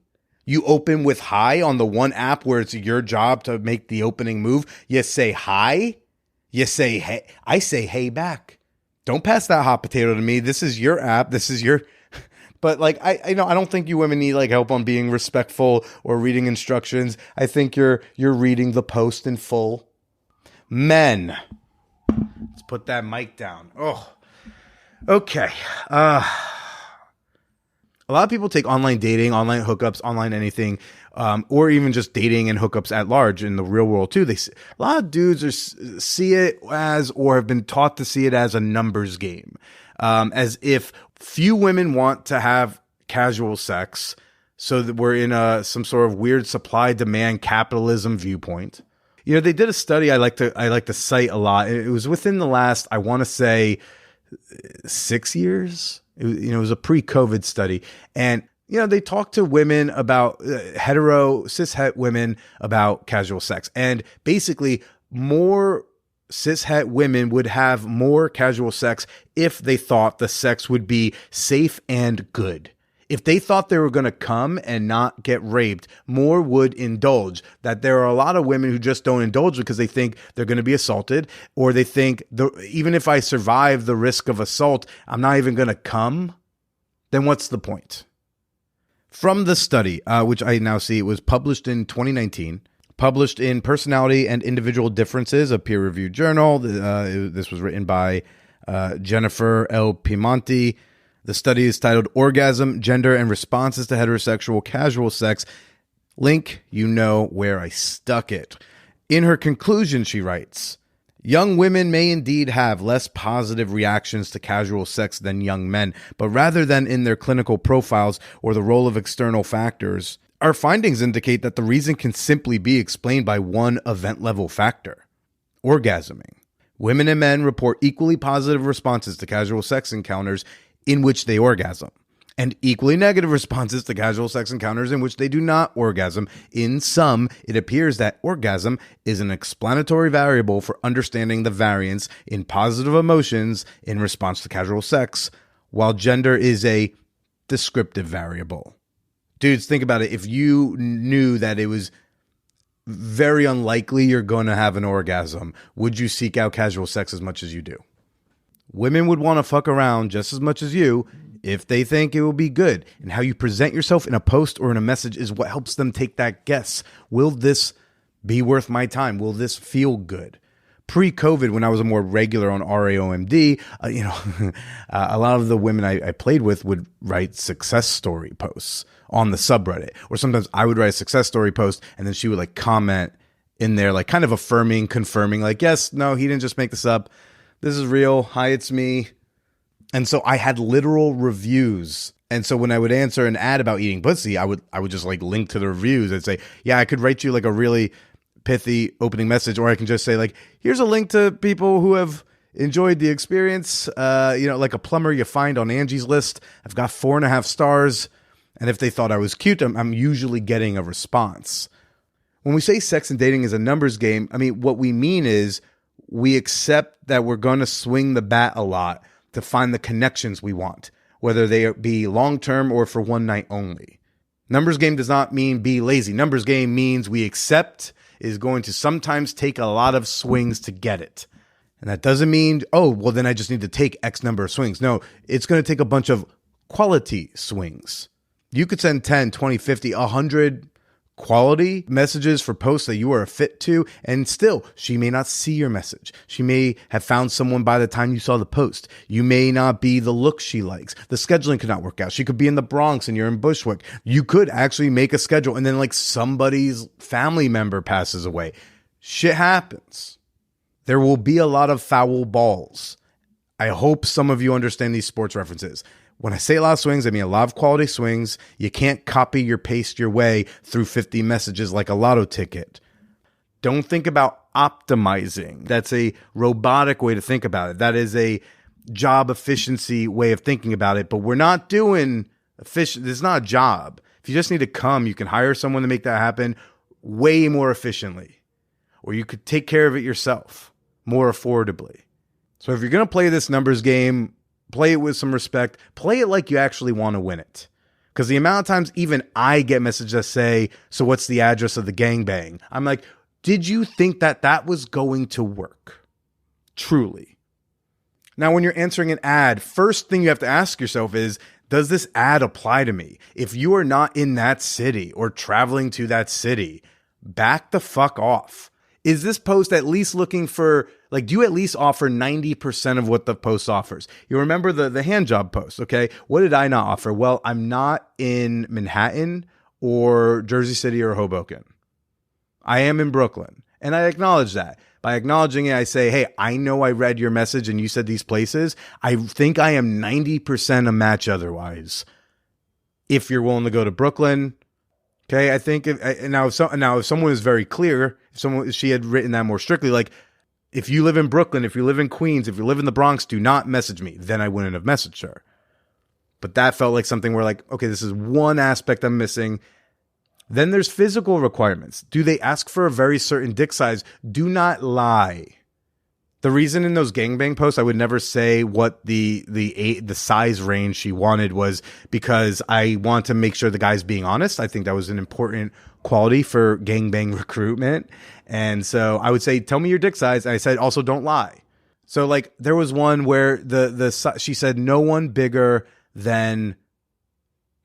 You open with hi on the one app where it's your job to make the opening move. You say hi. You say hey. I say hey back. Don't pass that hot potato to me. This is your app. This is your... But like I don't think you women need like help on being respectful or reading instructions. I think you're reading the post in full. Men. Let's put that mic down. Oh. Okay. A lot of people take online dating, online hookups, online anything, or even just dating and hookups at large in the real world too. A lot of dudes see it as, or have been taught to see it as, a numbers game, as if few women want to have casual sex, so that we're in some sort of weird supply-demand capitalism viewpoint. They did a study I like to cite a lot. It was within the last, I want to say, 6 years. It was a pre-COVID study. And, they talked to women about cis-het women about casual sex. And basically, more cis-het women would have more casual sex if they thought the sex would be safe and good. If they thought they were going to come and not get raped, more would indulge. That there are a lot of women who just don't indulge because they think they're going to be assaulted, or they think even if I survive the risk of assault, I'm not even going to come. Then what's the point? From the study, which I now see, it was published in 2019, published in Personality and Individual Differences, a peer-reviewed journal. This was written by Jennifer L. Piemonte. The study is titled Orgasm, Gender, and Responses to Heterosexual Casual Sex. Link, you know where I stuck it. In her conclusion, she writes, young women may indeed have less positive reactions to casual sex than young men, but rather than in their clinical profiles or the role of external factors, our findings indicate that the reason can simply be explained by one event-level factor: orgasming. Women and men report equally positive responses to casual sex encounters in which they orgasm, and equally negative responses to casual sex encounters in which they do not orgasm. In sum, it appears that orgasm is an explanatory variable for understanding the variance in positive emotions in response to casual sex, while gender is a descriptive variable. Dudes, think about it. If you knew that it was very unlikely you're going to have an orgasm, would you seek out casual sex as much as you do? Women would want to fuck around just as much as you if they think it will be good. And how you present yourself in a post or in a message is what helps them take that guess. Will this be worth my time? Will this feel good? Pre-COVID, when I was a more regular on RAOMD, a lot of the women I played with would write success story posts on the subreddit. Or sometimes I would write a success story post and then she would like comment in there, like kind of affirming, confirming, like, yes, no, he didn't just make this up. This is real. Hi, it's me. And so I had literal reviews. And so when I would answer an ad about eating pussy, I would just like link to the reviews. I'd say, yeah, I could write you like a really pithy opening message, or I can just say like, here's a link to people who have enjoyed the experience. Like a plumber you find on Angie's List. I've got 4.5 stars. And if they thought I was cute, I'm usually getting a response. When we say sex and dating is a numbers game, I mean, what we mean is we accept that we're going to swing the bat a lot to find the connections we want, whether they be long-term or for one night only. Numbers game does not mean be lazy. Numbers game means we accept is going to sometimes take a lot of swings to get it. And that doesn't mean, oh, well, then I just need to take X number of swings. No, it's going to take a bunch of quality swings. You could send 10, 20, 50, 100 quality messages for posts that you are a fit to, and still she may not see your message. She may have found someone by the time you saw the post. You may not be the look she likes. The scheduling could not work out. She could be in the Bronx and you're in Bushwick. You could actually make a schedule and then like somebody's family member passes away. Shit happens. There will be a lot of foul balls. I hope some of you understand these sports references. When I say a lot of swings, I mean a lot of quality swings. You can't copy or paste your way through 50 messages like a lotto ticket. Don't think about optimizing. That's a robotic way to think about it. That is a job efficiency way of thinking about it. But we're not doing efficient. This is not a job. If you just need to come, you can hire someone to make that happen way more efficiently. Or you could take care of it yourself more affordably. So if you're going to play this numbers game, play it with some respect. Play it like you actually want to win it. Because the amount of times even I get messages that say, so what's the address of the gangbang? I'm like, did you think that was going to work? Truly. Now, when you're answering an ad, first thing you have to ask yourself is, does this ad apply to me? If you are not in that city or traveling to that city, back the fuck off. Is this post at least looking for, like, do you at least offer 90% of what the post offers? You remember the hand job post, okay? What did I not offer? Well, I'm not in Manhattan or Jersey City or Hoboken. I am in Brooklyn. And I acknowledge that. By acknowledging it, I say, hey, I know I read your message and you said these places. I think I am 90% a match otherwise. If you're willing to go to Brooklyn, okay, I think if someone is very clear, if she had written that more strictly, like, if you live in Brooklyn, if you live in Queens, if you live in the Bronx, do not message me. Then I wouldn't have messaged her. But that felt like something where, like, okay, this is one aspect I'm missing. Then there's physical requirements. Do they ask for a very certain dick size? Do not lie. The reason in those gangbang posts I would never say what the size range she wanted was because I want to make sure the guy's being honest. I think that was an important quality for gangbang recruitment. And so I would say, tell me your dick size. And I said, also don't lie. So like there was one where she said no one bigger than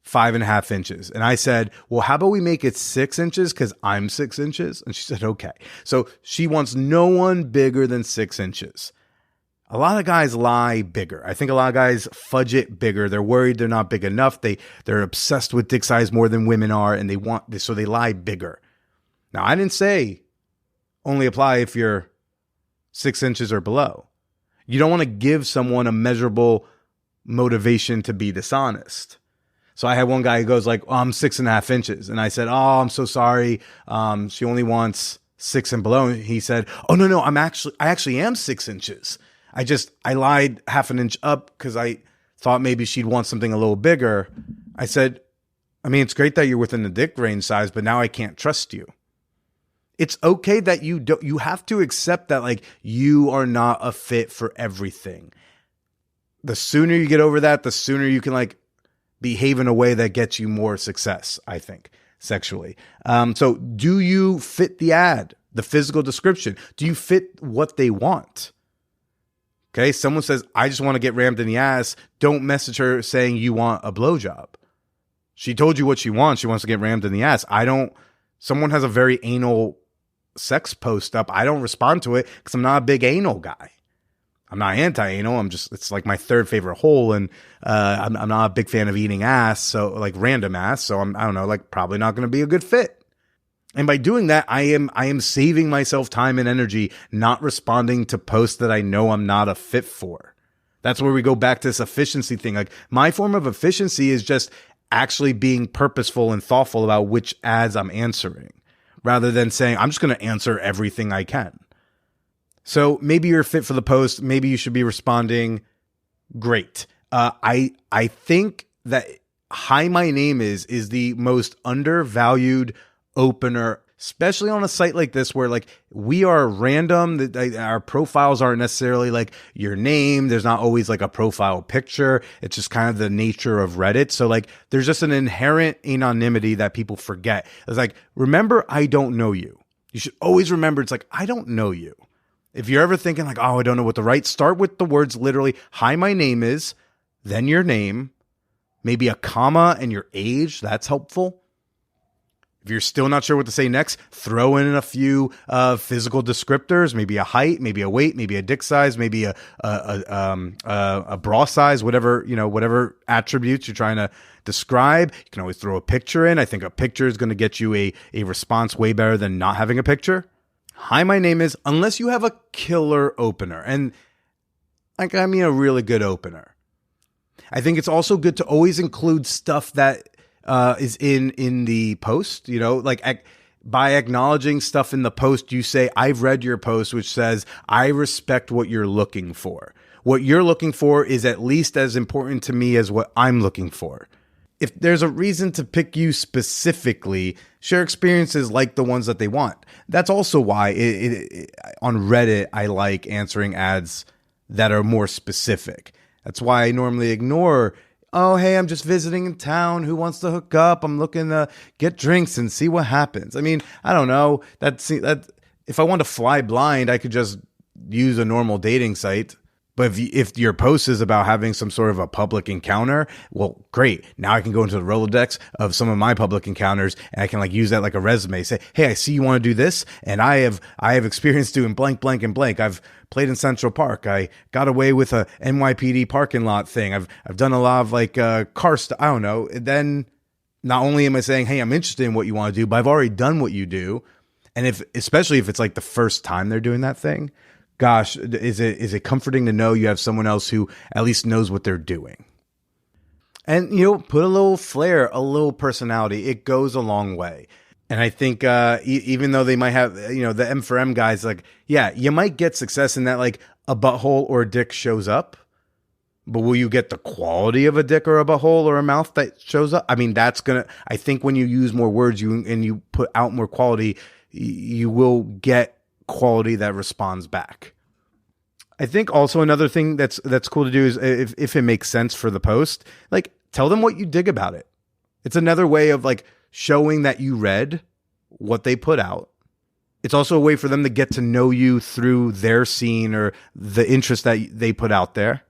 5.5 inches. And I said, well, how about we make it 6 inches? Because I'm 6 inches. And she said, okay. So she wants no one bigger than 6 inches. A lot of guys lie bigger. I think a lot of guys fudge it bigger. They're worried they're not big enough. They're obsessed with dick size more than women are, and so they lie bigger. Now, I didn't say only apply if you're 6 inches or below. You don't want to give someone a measurable motivation to be dishonest. So I had one guy who goes like, oh, I'm 6.5 inches. And I said, oh, I'm so sorry. She only wants 6 and below. And he said, oh, no, I actually am 6 inches. I lied half an inch up because I thought maybe she'd want something a little bigger. I said, I mean, it's great that you're within the dick range size, but now I can't trust you. It's okay that you have to accept that like you are not a fit for everything. The sooner you get over that, the sooner you can like behave in a way that gets you more success, I think, sexually. So do you fit the ad, the physical description? Do you fit what they want? Okay, someone says, I just want to get rammed in the ass. Don't message her saying you want a blowjob. She told you what she wants. She wants to get rammed in the ass. Someone has a very anal sex post up. I don't respond to it because I'm not a big anal guy. I'm not anti-anal. It's like my third favorite hole. And I'm not a big fan of eating ass. So like random ass. So I don't know, like probably not going to be a good fit. And by doing that, I am saving myself time and energy, not responding to posts that I know I'm not a fit for. That's where we go back to this efficiency thing. Like my form of efficiency is just actually being purposeful and thoughtful about which ads I'm answering, rather than saying, I'm just going to answer everything I can. So maybe you're fit for the post. Maybe you should be responding. Great. I think that hi, my name is the most undervalued opener, especially on a site like this where like we are random. Our profiles aren't necessarily like your name. There's not always like a profile picture. It's just kind of the nature of Reddit. So like there's just an inherent anonymity that people forget. It's like, remember, I don't know you. You should always remember it's like, I don't know you. If you're ever thinking like, oh, I don't know what to write, start with the words literally, hi, my name is, then your name, maybe a comma and your age. That's helpful. If you're still not sure what to say next, throw in a few physical descriptors, maybe a height, maybe a weight, maybe a dick size, maybe a bra size, whatever attributes you're trying to describe. You can always throw a picture in. I think a picture is going to get you a response way better than not having a picture. Hi, my name is, unless you have a killer opener. And like, I mean, a really good opener. I think it's also good to always include stuff that is in the post, like by acknowledging stuff in the post, you say, I've read your post, which says, I respect what you're looking for. What you're looking for is at least as important to me as what I'm looking for. If there's a reason to pick you specifically, share experiences like the ones that they want. That's also why on Reddit, I like answering ads that are more specific. That's why I normally ignore, oh, hey, I'm just visiting in town. Who wants to hook up? I'm looking to get drinks and see what happens. I mean, I don't know. That if I want to fly blind, I could just use a normal dating site. But if your post is about having some sort of a public encounter, well, great. Now I can go into the Rolodex of some of my public encounters and I can like use that like a resume. Say, hey, I see you want to do this. And I have experience doing blank, blank, and blank. I've played in Central Park. I got away with a NYPD parking lot thing. I've done a lot of like car stuff. I don't know. And then not only am I saying, hey, I'm interested in what you want to do, but I've already done what you do. And especially if it's like the first time they're doing that thing, gosh, is it comforting to know you have someone else who at least knows what they're doing? And, put a little flair, a little personality. It goes a long way. And I think even though they might have, the M for M guys, like, yeah, you might get success in that, like, a butthole or a dick shows up. But will you get the quality of a dick or a butthole or a mouth that shows up? I mean, I think when you use more words and you put out more quality, you will get quality that responds back. I think also another thing that's cool to do is if it makes sense for the post, like tell them what you dig about it. It's another way of like showing that you read what they put out. It's also a way for them to get to know you through their scene or the interest that they put out there.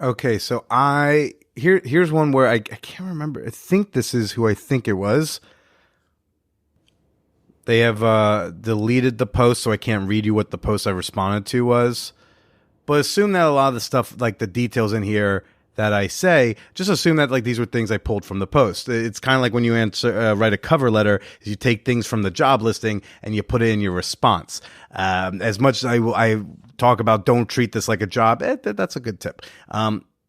Okay, so I here's one where I can't remember. I think this is who I think it was. They have deleted the post, so I can't read you what the post I responded to was. But assume that a lot of the stuff, like the details in here that I say, just assume that like these were things I pulled from the post. It's kind of like when you write a cover letter, is you take things from the job listing and you put it in your response. As much as I talk about don't treat this like a job, that's a good tip.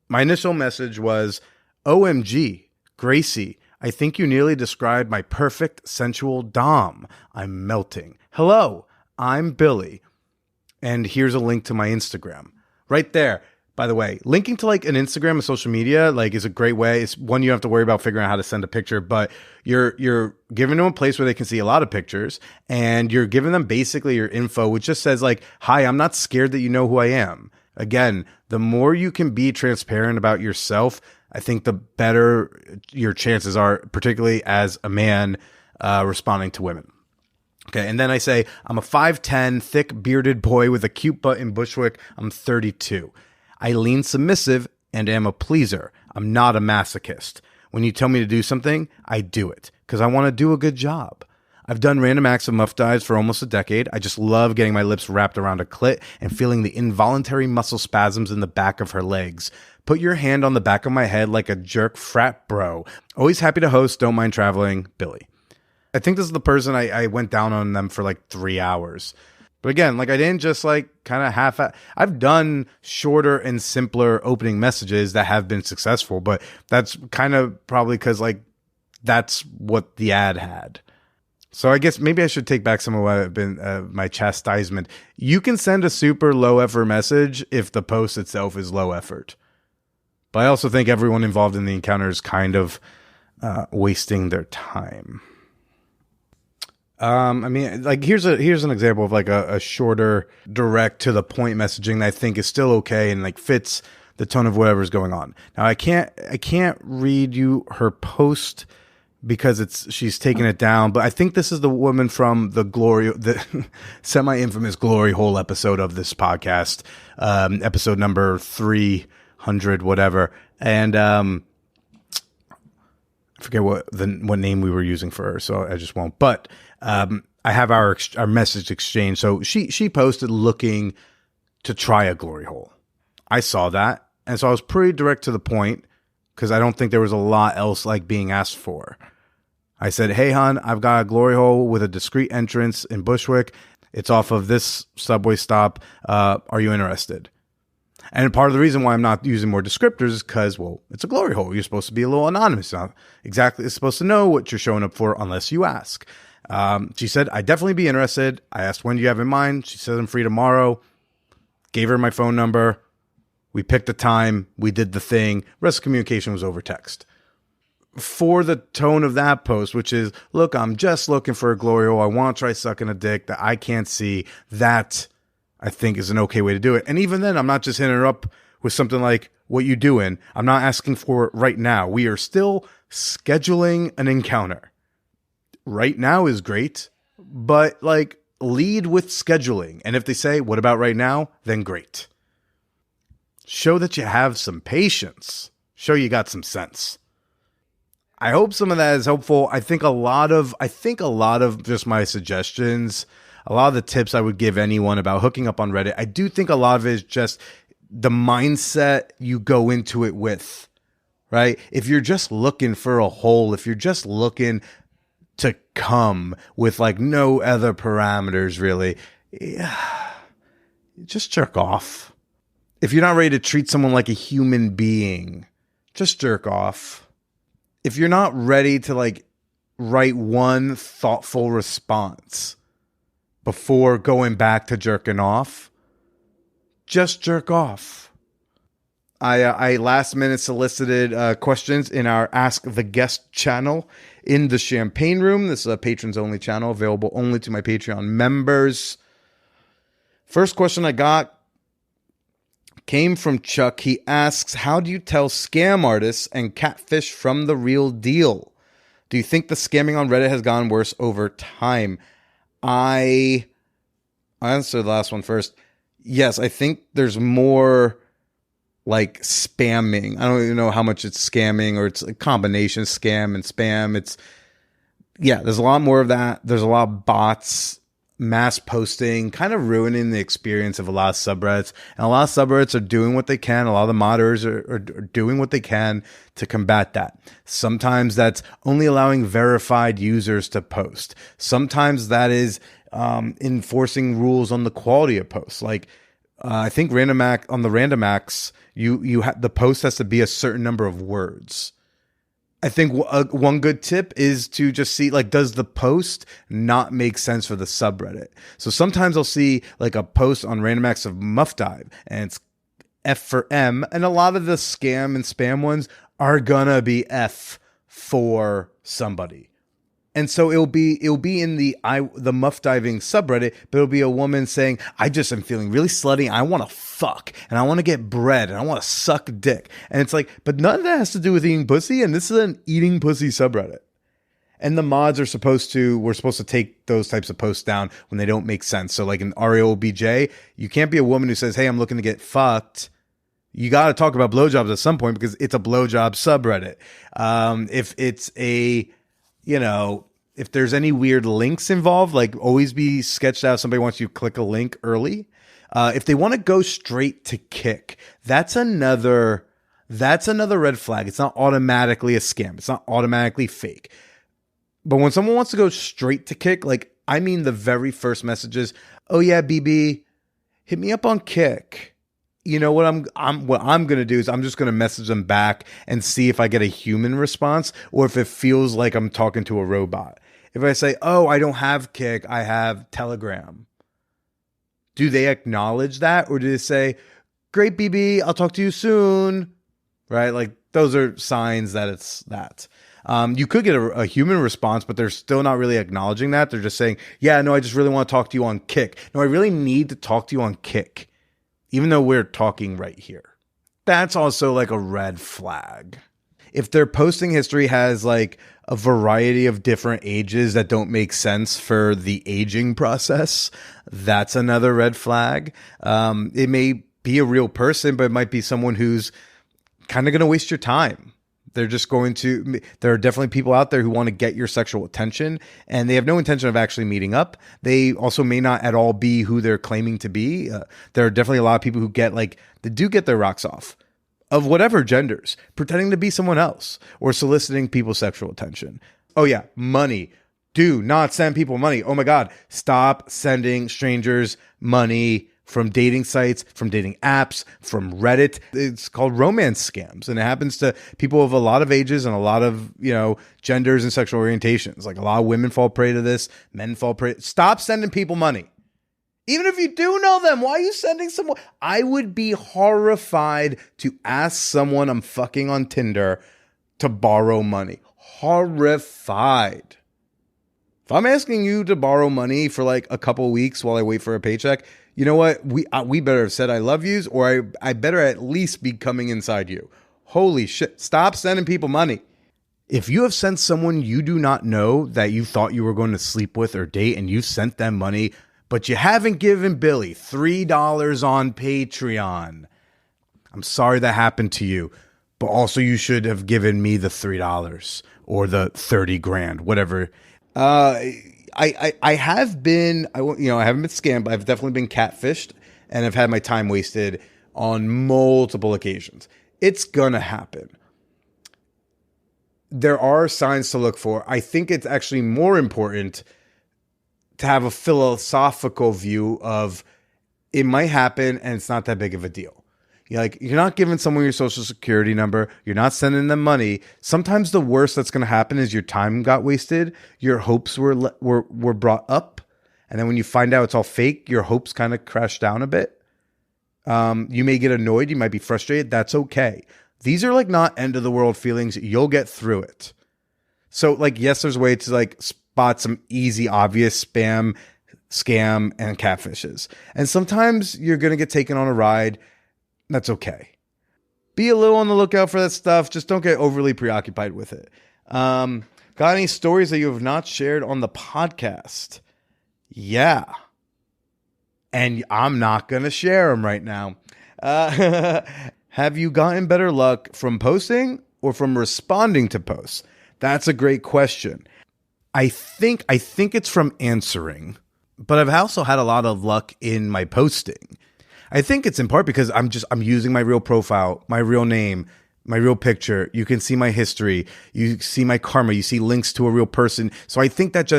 My initial message was, OMG, Gracie, I think you nearly described my perfect sensual dom. I'm melting. Hello, I'm Billy. And here's a link to my Instagram. Right there. By the way, linking to like an Instagram and social media like is a great way. It's one, you don't have to worry about figuring out how to send a picture, but you're giving them a place where they can see a lot of pictures, and you're giving them basically your info, which just says like, hi, I'm not scared that you know who I am. Again, the more you can be transparent about yourself, I think the better your chances are, particularly as a man responding to women. Okay, and then I say, I'm a 5'10", thick, bearded boy with a cute butt in Bushwick. I'm 32. I lean submissive and am a pleaser. I'm not a masochist. When you tell me to do something, I do it because I want to do a good job. I've done random acts of muff dives for almost a decade. I just love getting my lips wrapped around a clit and feeling the involuntary muscle spasms in the back of her legs. Put your hand on the back of my head like a jerk frat bro. Always happy to host. Don't mind traveling. Billy. I think this is the person I went down on them for like 3 hours. But again, like I didn't just like kind of I've done shorter and simpler opening messages that have been successful, but that's kind of probably because like that's what the ad had. So I guess maybe I should take back some of what I've been my chastisement. You can send a super low effort message if the post itself is low effort. But I also think everyone involved in the encounter is kind of wasting their time. I mean, like here's an example of like a shorter, direct to the point messaging that I think is still okay and like fits the tone of whatever's going on. Now I can't read you her post because she's taken it down, but I think this is the woman from the semi-infamous Glory Hole episode of this podcast, episode number 300, whatever. And I forget what name we were using for her, so I just won't. But I have our message exchange. So she posted looking to try a glory hole. I saw that, and so I was pretty direct to the point because I don't think there was a lot else like being asked for. I said, "Hey, hon, I've got a glory hole with a discreet entrance in Bushwick. It's off of this subway stop. Are you interested?" And part of the reason why I'm not using more descriptors is because, well, it's a glory hole. You're supposed to be a little anonymous. Not exactly, it's supposed to know what you're showing up for unless you ask. She said, I'd definitely be interested. I asked, when do you have in mind? She said, I'm free tomorrow. Gave her my phone number. We picked a time. We did the thing. Rest of communication was over text. For the tone of that post, which is, look, I'm just looking for a glory hole. I want to try sucking a dick that I can't see. That I think is an okay way to do it. And even then, I'm not just hitting her up with something like, what you doing? I'm not asking for it right now. We are still scheduling an encounter. Right now is great, but like lead with scheduling. And if they say, what about right now? Then great. Show that you have some patience. Show you got some sense. I hope some of that is helpful. I think a lot of just my suggestions, a lot of the tips I would give anyone about hooking up on Reddit, I do think a lot of it is just the mindset you go into it with, right? If you're just looking for a hole, if you're just looking to come with like no other parameters really, just jerk off. If you're not ready to treat someone like a human being, just jerk off. If you're not ready to like write one thoughtful response before going back to jerking off, just jerk off. I last minute solicited questions in our Ask the Guest channel in the Champagne Room. This is a patrons only channel available only to my Patreon members. First question I got came from Chuck. He asks, how do you tell scam artists and catfish from the real deal? Do you think the scamming on Reddit has gotten worse over time? I'll answer the last one first. Yes, I think there's more like spamming. I don't even know how much it's scamming, or it's a combination of scam and spam. There's a lot more of that. There's a lot of bots, mass posting, kind of ruining the experience of a lot of subreddits. And a lot of subreddits are doing what they can. A lot of the modders are doing what they can to combat that. Sometimes that's only allowing verified users to post. Sometimes that is enforcing rules on the quality of posts. Like I think on the RandomActs, the post has to be a certain number of words. I think one good tip is to just see, like, does the post not make sense for the subreddit? So sometimes I'll see like a post on Random Acts of Muff Dive and it's F for M, and a lot of the scam and spam ones are gonna be F for somebody. And so it'll be in the muff diving subreddit, but it'll be a woman saying, I just am feeling really slutty. I want to fuck and I want to get bread and I want to suck dick. And it's like, but none of that has to do with eating pussy. And this is an eating pussy subreddit. And the mods we're supposed to take those types of posts down when they don't make sense. So like in RAOBJ, you can't be a woman who says, hey, I'm looking to get fucked. You got to talk about blowjobs at some point because it's a blowjob subreddit. If it's if there's any weird links involved, like always be sketched out. Somebody wants you to click a link early. If they want to go straight to kick, that's another red flag. It's not automatically a scam. It's not automatically fake. But when someone wants to go straight to kick, like, I mean, the very first messages, oh yeah, BB, hit me up on Kick. You know what I'm going to do is I'm just going to message them back and see if I get a human response or if it feels like I'm talking to a robot. If I say, oh, I don't have Kick, I have Telegram. Do they acknowledge that? Or do they say, great, BB, I'll talk to you soon? Right? Like, those are signs that it's that. You could get a human response, but they're still not really acknowledging that. They're just saying, yeah, no, I just really want to talk to you on Kick. No, I really need to talk to you on Kick. Even though we're talking right here. That's also like a red flag. If their posting history has like a variety of different ages that don't make sense for the aging process, that's another red flag. It may be a real person, but it might be someone who's kind of going to waste your time. There are definitely people out there who want to get your sexual attention and they have no intention of actually meeting up. They also may not at all be who they're claiming to be. There are definitely a lot of people who do get their rocks off of whatever genders, pretending to be someone else or soliciting people's sexual attention. Oh yeah, money. Do not send people money. Oh my God, stop sending strangers money from dating sites, from dating apps, from Reddit. It's called romance scams. And it happens to people of a lot of ages and a lot of, genders and sexual orientations. Like a lot of women fall prey to this. Men fall prey. Stop sending people money. Even if you do know them, why are you sending someone? I would be horrified to ask someone I'm fucking on Tinder to borrow money. Horrified. If I'm asking you to borrow money for like a couple weeks while I wait for a paycheck, you know what? We better have said I love yous, or I better at least be coming inside you. Holy shit. Stop sending people money. If you have sent someone you do not know that you thought you were going to sleep with or date and you sent them money, but you haven't given Billy $3 on Patreon, I'm sorry that happened to you, but also you should have given me the $3 or the 30 grand, whatever. I haven't been scammed, but I've definitely been catfished and I've had my time wasted on multiple occasions. It's gonna happen. There are signs to look for. I think it's actually more important to have a philosophical view of it might happen and it's not that big of a deal. You're not giving someone your social security number. You're not sending them money. Sometimes the worst that's going to happen is your time got wasted. Your hopes were brought up. And then when you find out it's all fake, your hopes kind of crash down a bit. You may get annoyed. You might be frustrated. That's okay. These are like not end of the world feelings. You'll get through it. So like, yes, there's a way to like spot some easy, obvious spam, scam, and catfishes. And sometimes you're going to get taken on a ride. That's okay. Be a little on the lookout for that stuff. Just don't get overly preoccupied with it. Got any stories that you have not shared on the podcast? Yeah. And I'm not going to share them right now. Have you gotten better luck from posting or from responding to posts? That's a great question. I think it's from answering, but I've also had a lot of luck in my posting. I think it's in part because I'm using my real profile, my real name, my real picture. You can see my history. You see my karma. You see links to a real person. So I think that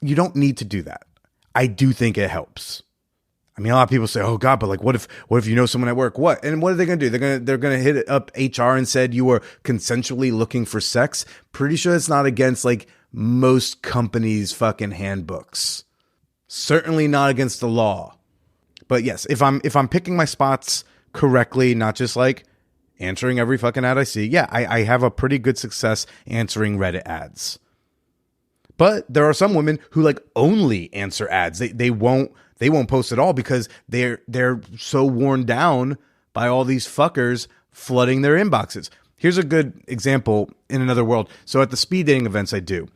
you don't need to do that. I do think it helps. I mean, a lot of people say, "Oh God," but like, what if you know someone at work? What? And what are they going to do? They're going to hit up HR and said you were consensually looking for sex. Pretty sure it's not against like most companies' fucking handbooks. Certainly not against the law. But yes, if I'm picking my spots correctly, not just like answering every fucking ad I see, yeah, I have a pretty good success answering Reddit ads. But there are some women who like only answer ads. They won't post at all because they're so worn down by all these fuckers flooding their inboxes. Here's a good example in another world. So at the speed dating events I do,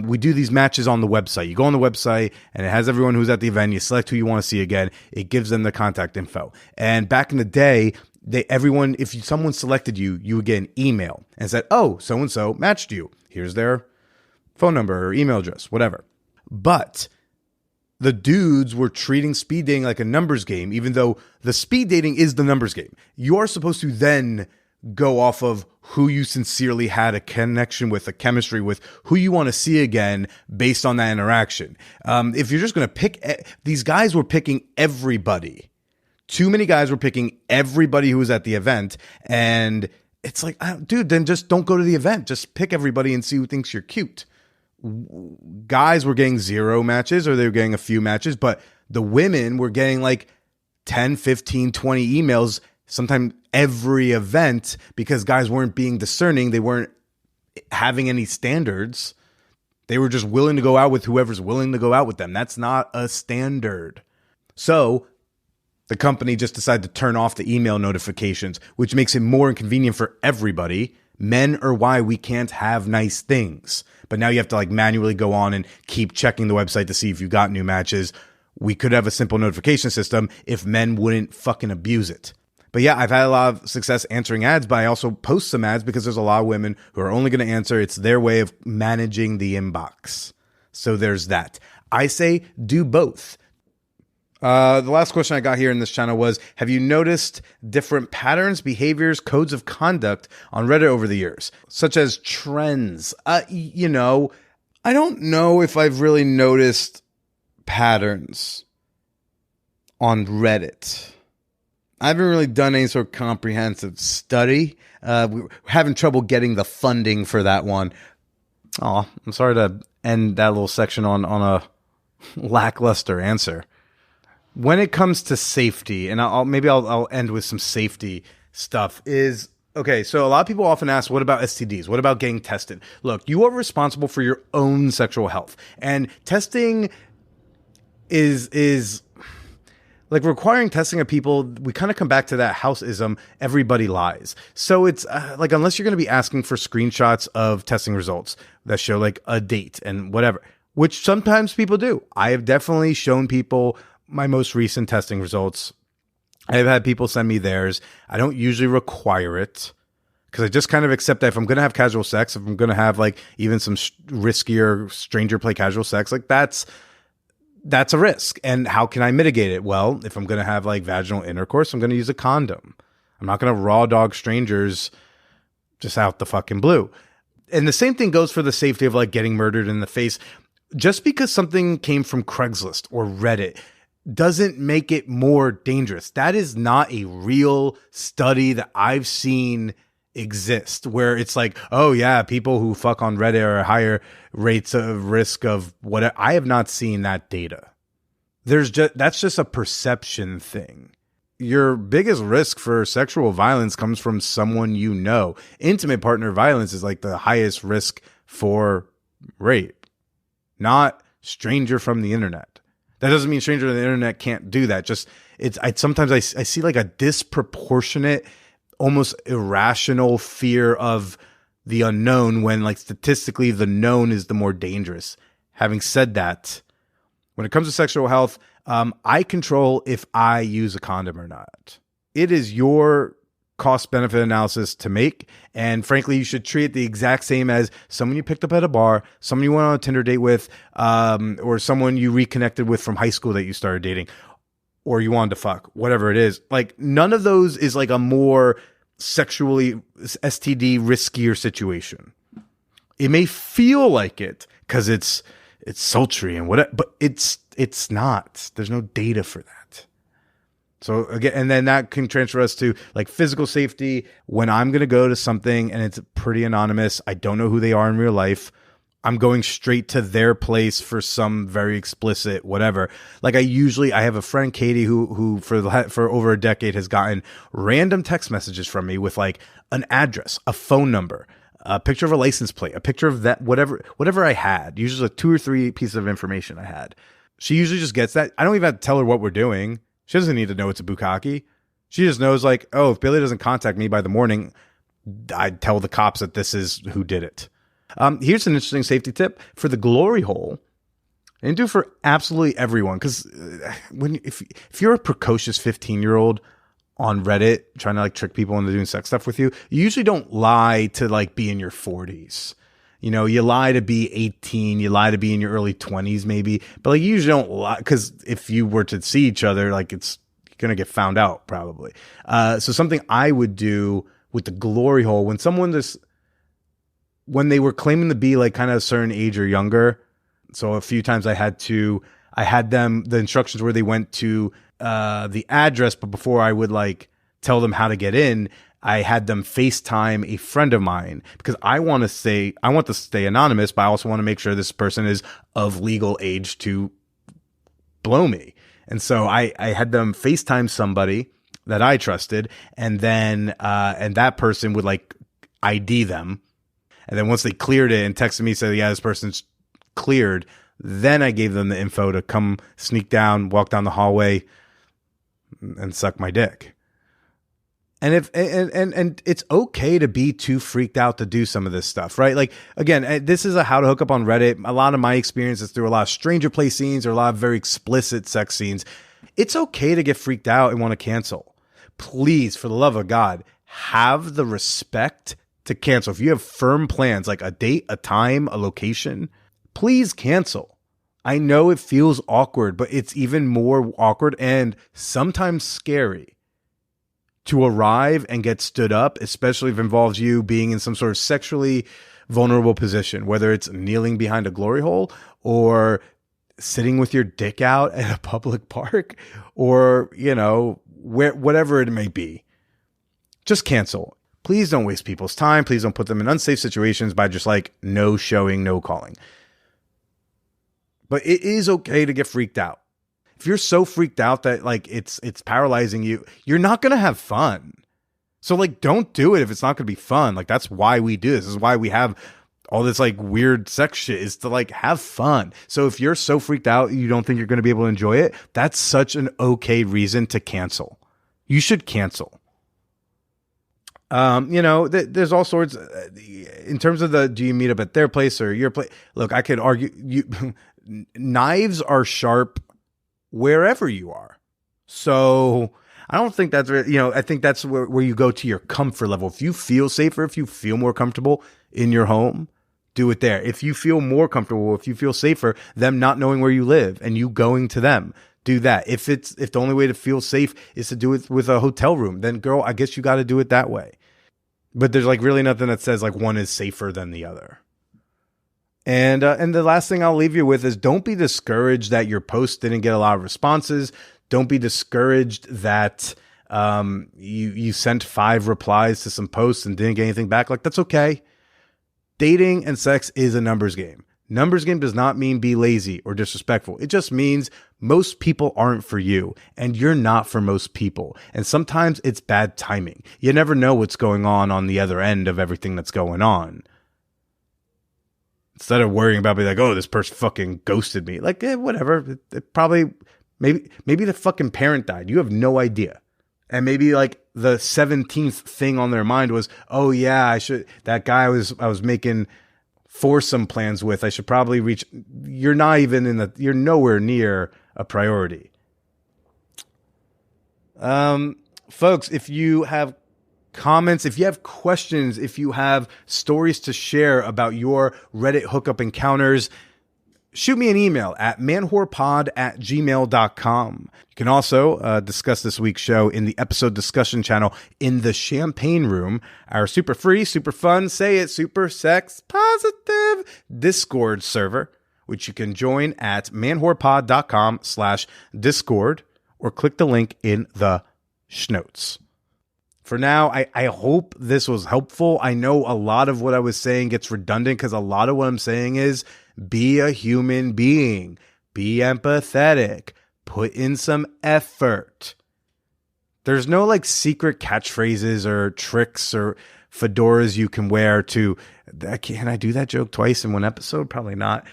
we do these matches on the website. You go on the website and it has everyone who's at the event. You select who you want to see again. It gives them the contact info. And back in the day, if someone selected you, you would get an email and said, "Oh, so-and-so matched you. Here's their phone number or email address, whatever." But the dudes were treating speed dating like a numbers game, even though the speed dating is the numbers game. You are supposed to then go off of who you sincerely had a connection with, a chemistry with, who you want to see again based on that interaction. If you're just going to pick, these guys were picking everybody. Too many guys were picking everybody who was at the event. And it's like, dude, then just don't go to the event. Just pick everybody and see who thinks you're cute. Guys were getting 0 matches or they were getting a few matches, but the women were getting like 10, 15, 20 emails sometime every event because guys weren't being discerning. They weren't having any standards. They were just willing to go out with whoever's willing to go out with them. That's not a standard. So the company just decided to turn off the email notifications, which makes it more inconvenient for everybody. Men are why we can't have nice things. But now you have to like manually go on and keep checking the website to see if you got new matches. We could have a simple notification system if men wouldn't fucking abuse it. But yeah, I've had a lot of success answering ads, but I also post some ads because there's a lot of women who are only going to answer. It's their way of managing the inbox. So there's that. I say do both. The last question I got here in this channel was, have you noticed different patterns, behaviors, codes of conduct on Reddit over the years, such as trends? I don't know if I've really noticed patterns on Reddit. I haven't really done any sort of comprehensive study. We're having trouble getting the funding for that one. Oh, I'm sorry to end that little section on a lackluster answer. When it comes to safety, and I'll end with some safety stuff, is okay. So a lot of people often ask, what about STDs? What about getting tested? Look, you are responsible for your own sexual health, and testing is like requiring testing of people. We kind of come back to that houseism. Everybody lies. So it's like, unless you're going to be asking for screenshots of testing results that show like a date and whatever, which sometimes people do. I have definitely shown people my most recent testing results. I've had people send me theirs. I don't usually require it because I just kind of accept that if I'm going to have casual sex, if I'm going to have like even some riskier stranger play casual sex, like that's a risk. And how can I mitigate it? Well, if I'm going to have like vaginal intercourse, I'm going to use a condom. I'm not going to raw dog strangers just out the fucking blue. And the same thing goes for the safety of like getting murdered in the face. Just because something came from Craigslist or Reddit doesn't make it more dangerous. That is not a real study that I've seen exist where it's like, oh yeah, people who fuck on Reddit are higher rates of risk of whatever. I have not seen that data. That's just a perception thing. Your biggest risk for sexual violence comes from someone you know. Intimate partner violence is like the highest risk for rape, not stranger from the internet. That doesn't mean stranger on the internet can't do that. Just sometimes I see like a disproportionate, almost irrational fear of the unknown when like statistically the known is the more dangerous. Having said that, when it comes to sexual health, I control if I use a condom or not. It is your cost benefit analysis to make. And frankly, you should treat it the exact same as someone you picked up at a bar, someone you went on a Tinder date with, or someone you reconnected with from high school that you started dating, or you wanted to fuck, whatever it is. Like, none of those is like a more sexually STD riskier situation. It may feel like it because it's sultry and whatever, but it's not. There's no data for that. So again, and then that can transfer us to like physical safety. When I'm going to go to something and it's pretty anonymous, I don't know who they are in real life, I'm going straight to their place for some very explicit whatever. Like I have a friend, Katie, who for over a decade has gotten random text messages from me with like an address, a phone number, a picture of a license plate, a picture of that, whatever I had, usually like 2 or 3 pieces of information I had. She usually just gets that. I don't even have to tell her what we're doing. She doesn't need to know it's a bukkake. She just knows like, oh, if Billy doesn't contact me by the morning, I'd tell the cops that this is who did it. Here's an interesting safety tip for the glory hole, and do for absolutely everyone. Because if you're a precocious 15-year-old on Reddit trying to like trick people into doing sex stuff with you, you usually don't lie to like be in your 40s. You know, you lie to be 18, you lie to be in your early 20s maybe, but like you usually don't lie, because if you were to see each other, like it's going to get found out probably. So something I would do with the glory hole, when they were claiming to be like kind of a certain age or younger, so a few times I had them, the instructions where they went to the address, but before I would like tell them how to get in, I had them FaceTime a friend of mine, because I want to stay anonymous, but I also want to make sure this person is of legal age to blow me. And so I had them FaceTime somebody that I trusted, and then and that person would like ID them. And then once they cleared it and texted me, said, yeah, this person's cleared, then I gave them the info to come sneak down, walk down the hallway, and suck my dick. And and it's okay to be too freaked out to do some of this stuff, right? Like, again, this is a how to hook up on Reddit. A lot of my experience is through a lot of stranger play scenes or a lot of very explicit sex scenes. It's okay to get freaked out and want to cancel. Please, for the love of God, have the respect to cancel. If you have firm plans, like a date, a time, a location, please cancel. I know it feels awkward, but it's even more awkward and sometimes scary to arrive and get stood up, especially if it involves you being in some sort of sexually vulnerable position, whether it's kneeling behind a glory hole or sitting with your dick out at a public park, or, you know, whatever it may be. Just cancel. Please don't waste people's time. Please don't put them in unsafe situations by just like no showing, no calling. But it is okay to get freaked out. If you're so freaked out that like it's paralyzing you, you're not going to have fun. So like, don't do it if it's not going to be fun. Like, that's why we do this. This is why we have all this like weird sex shit, is to like have fun. So if you're so freaked out, you don't think you're going to be able to enjoy it, that's such an okay reason to cancel. You should cancel. You know, there's all sorts in terms of do you meet up at their place or your place? Look, I could argue knives are sharp wherever you are. So I don't think that's, you know, I think that's where you go to your comfort level. If you feel safer, if you feel more comfortable in your home, do it there. If you feel more comfortable, if you feel safer, them not knowing where you live and you going to them, do that. If the only way to feel safe is to do it with a hotel room, then girl, I guess you got to do it that way. But there's like really nothing that says like one is safer than the other. And the last thing I'll leave you with is, don't be discouraged that your post didn't get a lot of responses. Don't be discouraged that you sent 5 replies to some posts and didn't get anything back. Like, that's okay. Dating and sex is a numbers game. Numbers game does not mean be lazy or disrespectful. It just means most people aren't for you, and you're not for most people. And sometimes it's bad timing. You never know what's going on the other end of everything that's going on. Instead of worrying about being like, oh, this person fucking ghosted me. Like, whatever. It probably, maybe the fucking parent died. You have no idea. And maybe like the 17th thing on their mind was, oh yeah, that guy I was making foursome plans with, I should probably reach. You're nowhere near a priority. Folks, if you have comments, if you have questions, if you have stories to share about your Reddit hookup encounters, shoot me an email at manwhorepod@gmail.com. You can also discuss this week's show in the episode discussion channel in the Champagne Room, our super free, super fun, say it, super sex positive Discord server, which you can join at manwhorepod.com/Discord or click the link in the schnotes. For now, I hope this was helpful. I know a lot of what I was saying gets redundant because a lot of what I'm saying is be a human being, be empathetic, put in some effort. There's no like secret catchphrases or tricks or fedoras you can wear to, can I do that joke twice in one episode? Probably not.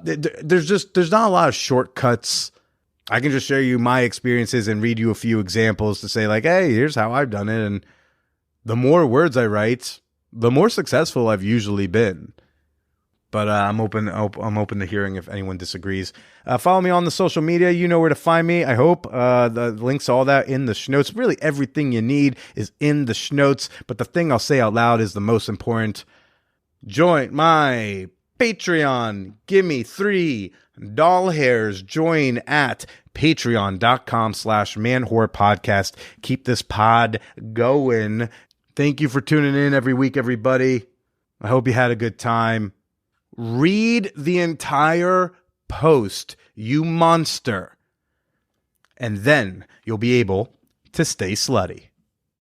There's not a lot of shortcuts. I can just share you my experiences and read you a few examples to say like, hey, here's how I've done it. And the more words I write, the more successful I've usually been. But I'm open to hearing if anyone disagrees. Follow me on the social media. You know where to find me, I hope. The links, all that in the schnotes. Really, everything you need is in the schnotes. But the thing I'll say out loud is the most important. Join my Patreon. Give me 3 doll hairs. Join at patreon.com/manwhorepodcast. Keep this pod going. Thank you for tuning in every week, everybody. I hope you had a good time. Read the entire post, you monster. And then you'll be able to stay slutty.